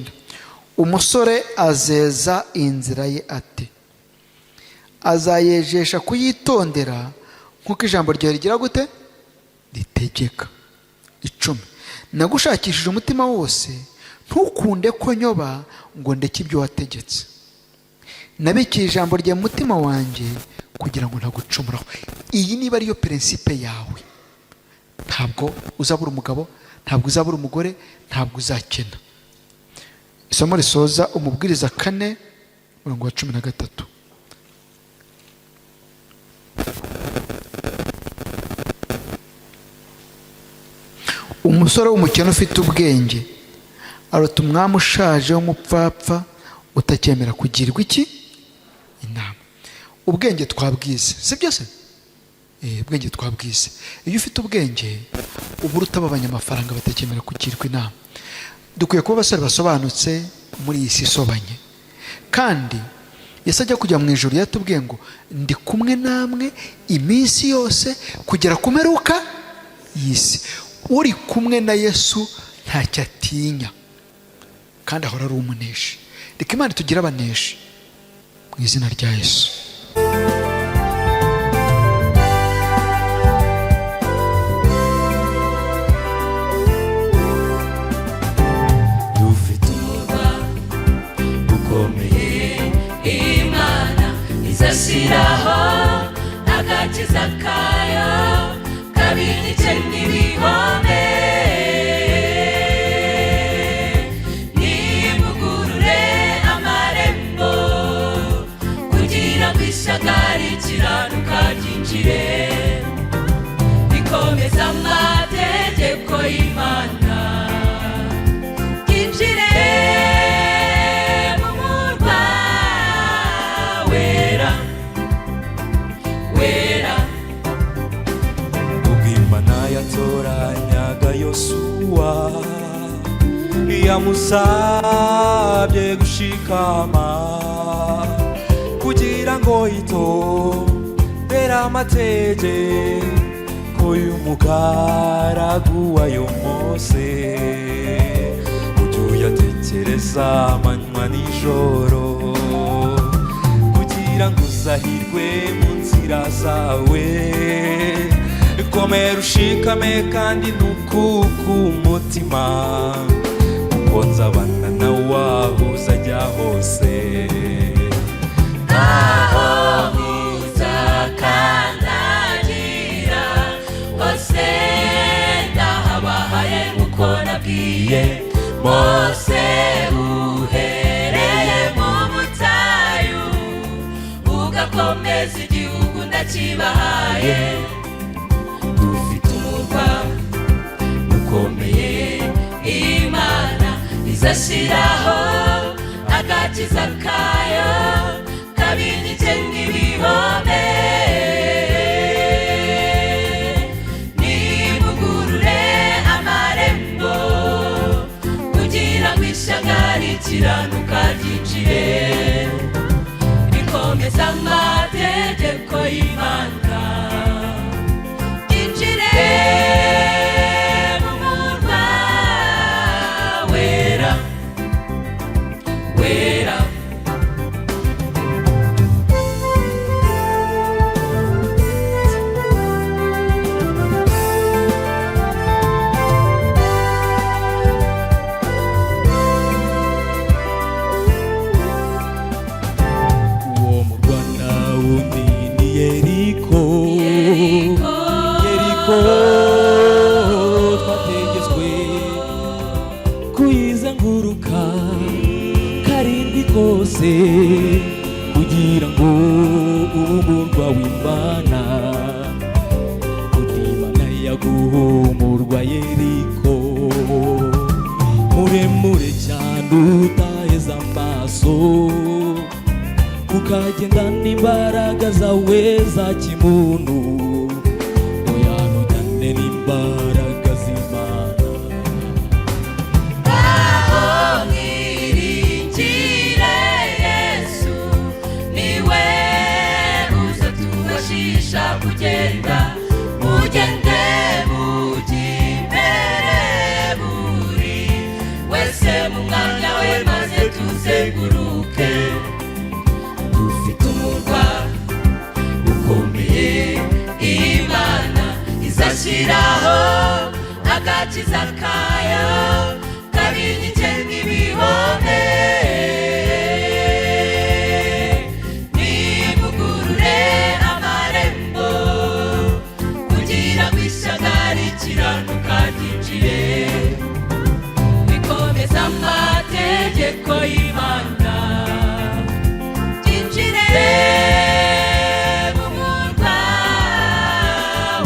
Umusore azeza inzira ye ate? Azayejesha kuyitondera nkuko ijambo ryawe rigira gute? Ritegeka. 10. Nagushakishije umutima wose, ntukunde ko nyoba ngo ndeke ibyo wategetse. Nabikiye ijambo rya mutima wanjye kugira ngo ntagucumuraho. Iyi niba ariyo principe yawe, ntabwo uzabura umugabo, ntabwo uzabura umugore, ntabwo uzakena. Isomo risoza umubwiriza 4 umurongo wa 13. Umusore w'umukene ufite ubwenge aruta umwami ushaje w'umupfapfa utacyemera kugirwa iki? Inama. Ubwenge twabwize, si byose? Ubwenge twabwize. Iyo ufite ubwenge uburuta abanyamafaranga batacyemera kugirwa inama. Dukwiye kuba abasore basobanutse muri iyi si isobanye. Kandi Yesu ajya kujya mu ijuru yatubwiye ngo ndi kumwe namwe iminsi yose kugera ku mperuka y'isi. Uri kumwe na Yesu ntacyo atinya, kandi ahora ari umuneshi. Reka Imana tugire abaneshi mu izina rya Yesu. Dufite umurwa ukomeye, Imana izashyiraho agakiza kayo kaboneke n'ibihome. Nimugurure amarembo kugira ngo ishyaka rikiranuka ryinjire, rikomeza amategeko y'Imana, ryinjire mu murwa wera wera. Imana yatoranyaga Yosuwa, yamusabye gushikama kugira ngo yitondere amategeko y'umugaragu wayo Mose. Ujye tekereza amanywa nijoro kugira ngo uzahirwe mu nzira zawe komera ushikame kandi ntukuke umutima kuko nzabana nawe aho uzajya hose aho uzakandagira hose ndahabahaye nk'uko nabwiye Mose uhereye mu butayu ugakomeza igihugu ndakibahaye dufite umurwa ukomeye Imana izashyiraho agakiza kayo kabinike n'ibihome nivugurure amarembo kugira ngo ishyaka rikiranuka ryinjire rikomeza amategeko y'Imana ryinjire mu murwa wera wera twategetswe kuyizenguruka karindwi kose kugira ngo umurwa w'Imana Imana yaguhumurwa Yeriko muremure cyane utaheza amaso ukagenda n'imbaraga zawe za kimuntu n'imbaraga z'Imana aho mwiringire Yesu niwe uzatubashisha kugenda mugende mujye imbere buri wese mu mwanya we maze tuzenguruke dufite umurwa ukomeye Imana izashyiraho agakiza kayo kabinike n'ibihome nivugurure amarembo kugira ngo ishyaka rikiranuka ryinjire rikomeza amategeko y'Imana ryinjire mu murwa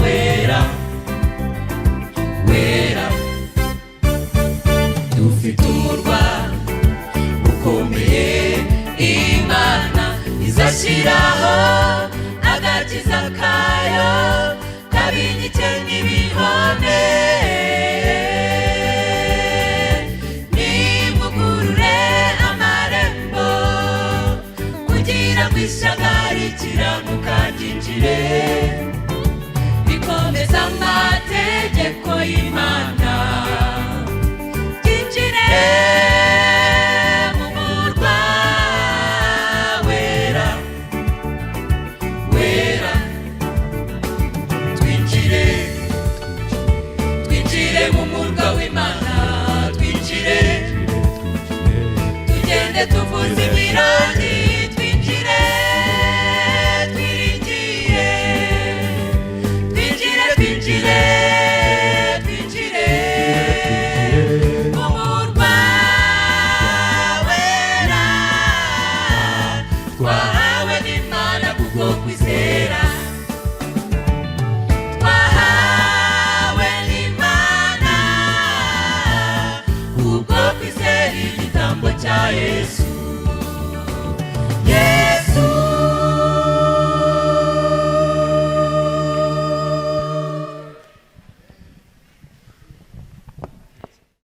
wera wera dufite umurwa ukomeye Imana izashyiraho agakiza kayo kabinike n'ibihome nivugurure amarembo kugira ngo ishyaka rikiranuka ryinjire rikomeza amategeko y'Imana ryinjire mu murwa wera wera twinjire mu murwa w'Imana twinjire tugende tuvuze imirangi twinjire twiringire twinjire twinjire mu murwa wera twahawe n'Imana kubwo kwizera twahawe n'Imana kubwo kwizera igitambo cya Yesu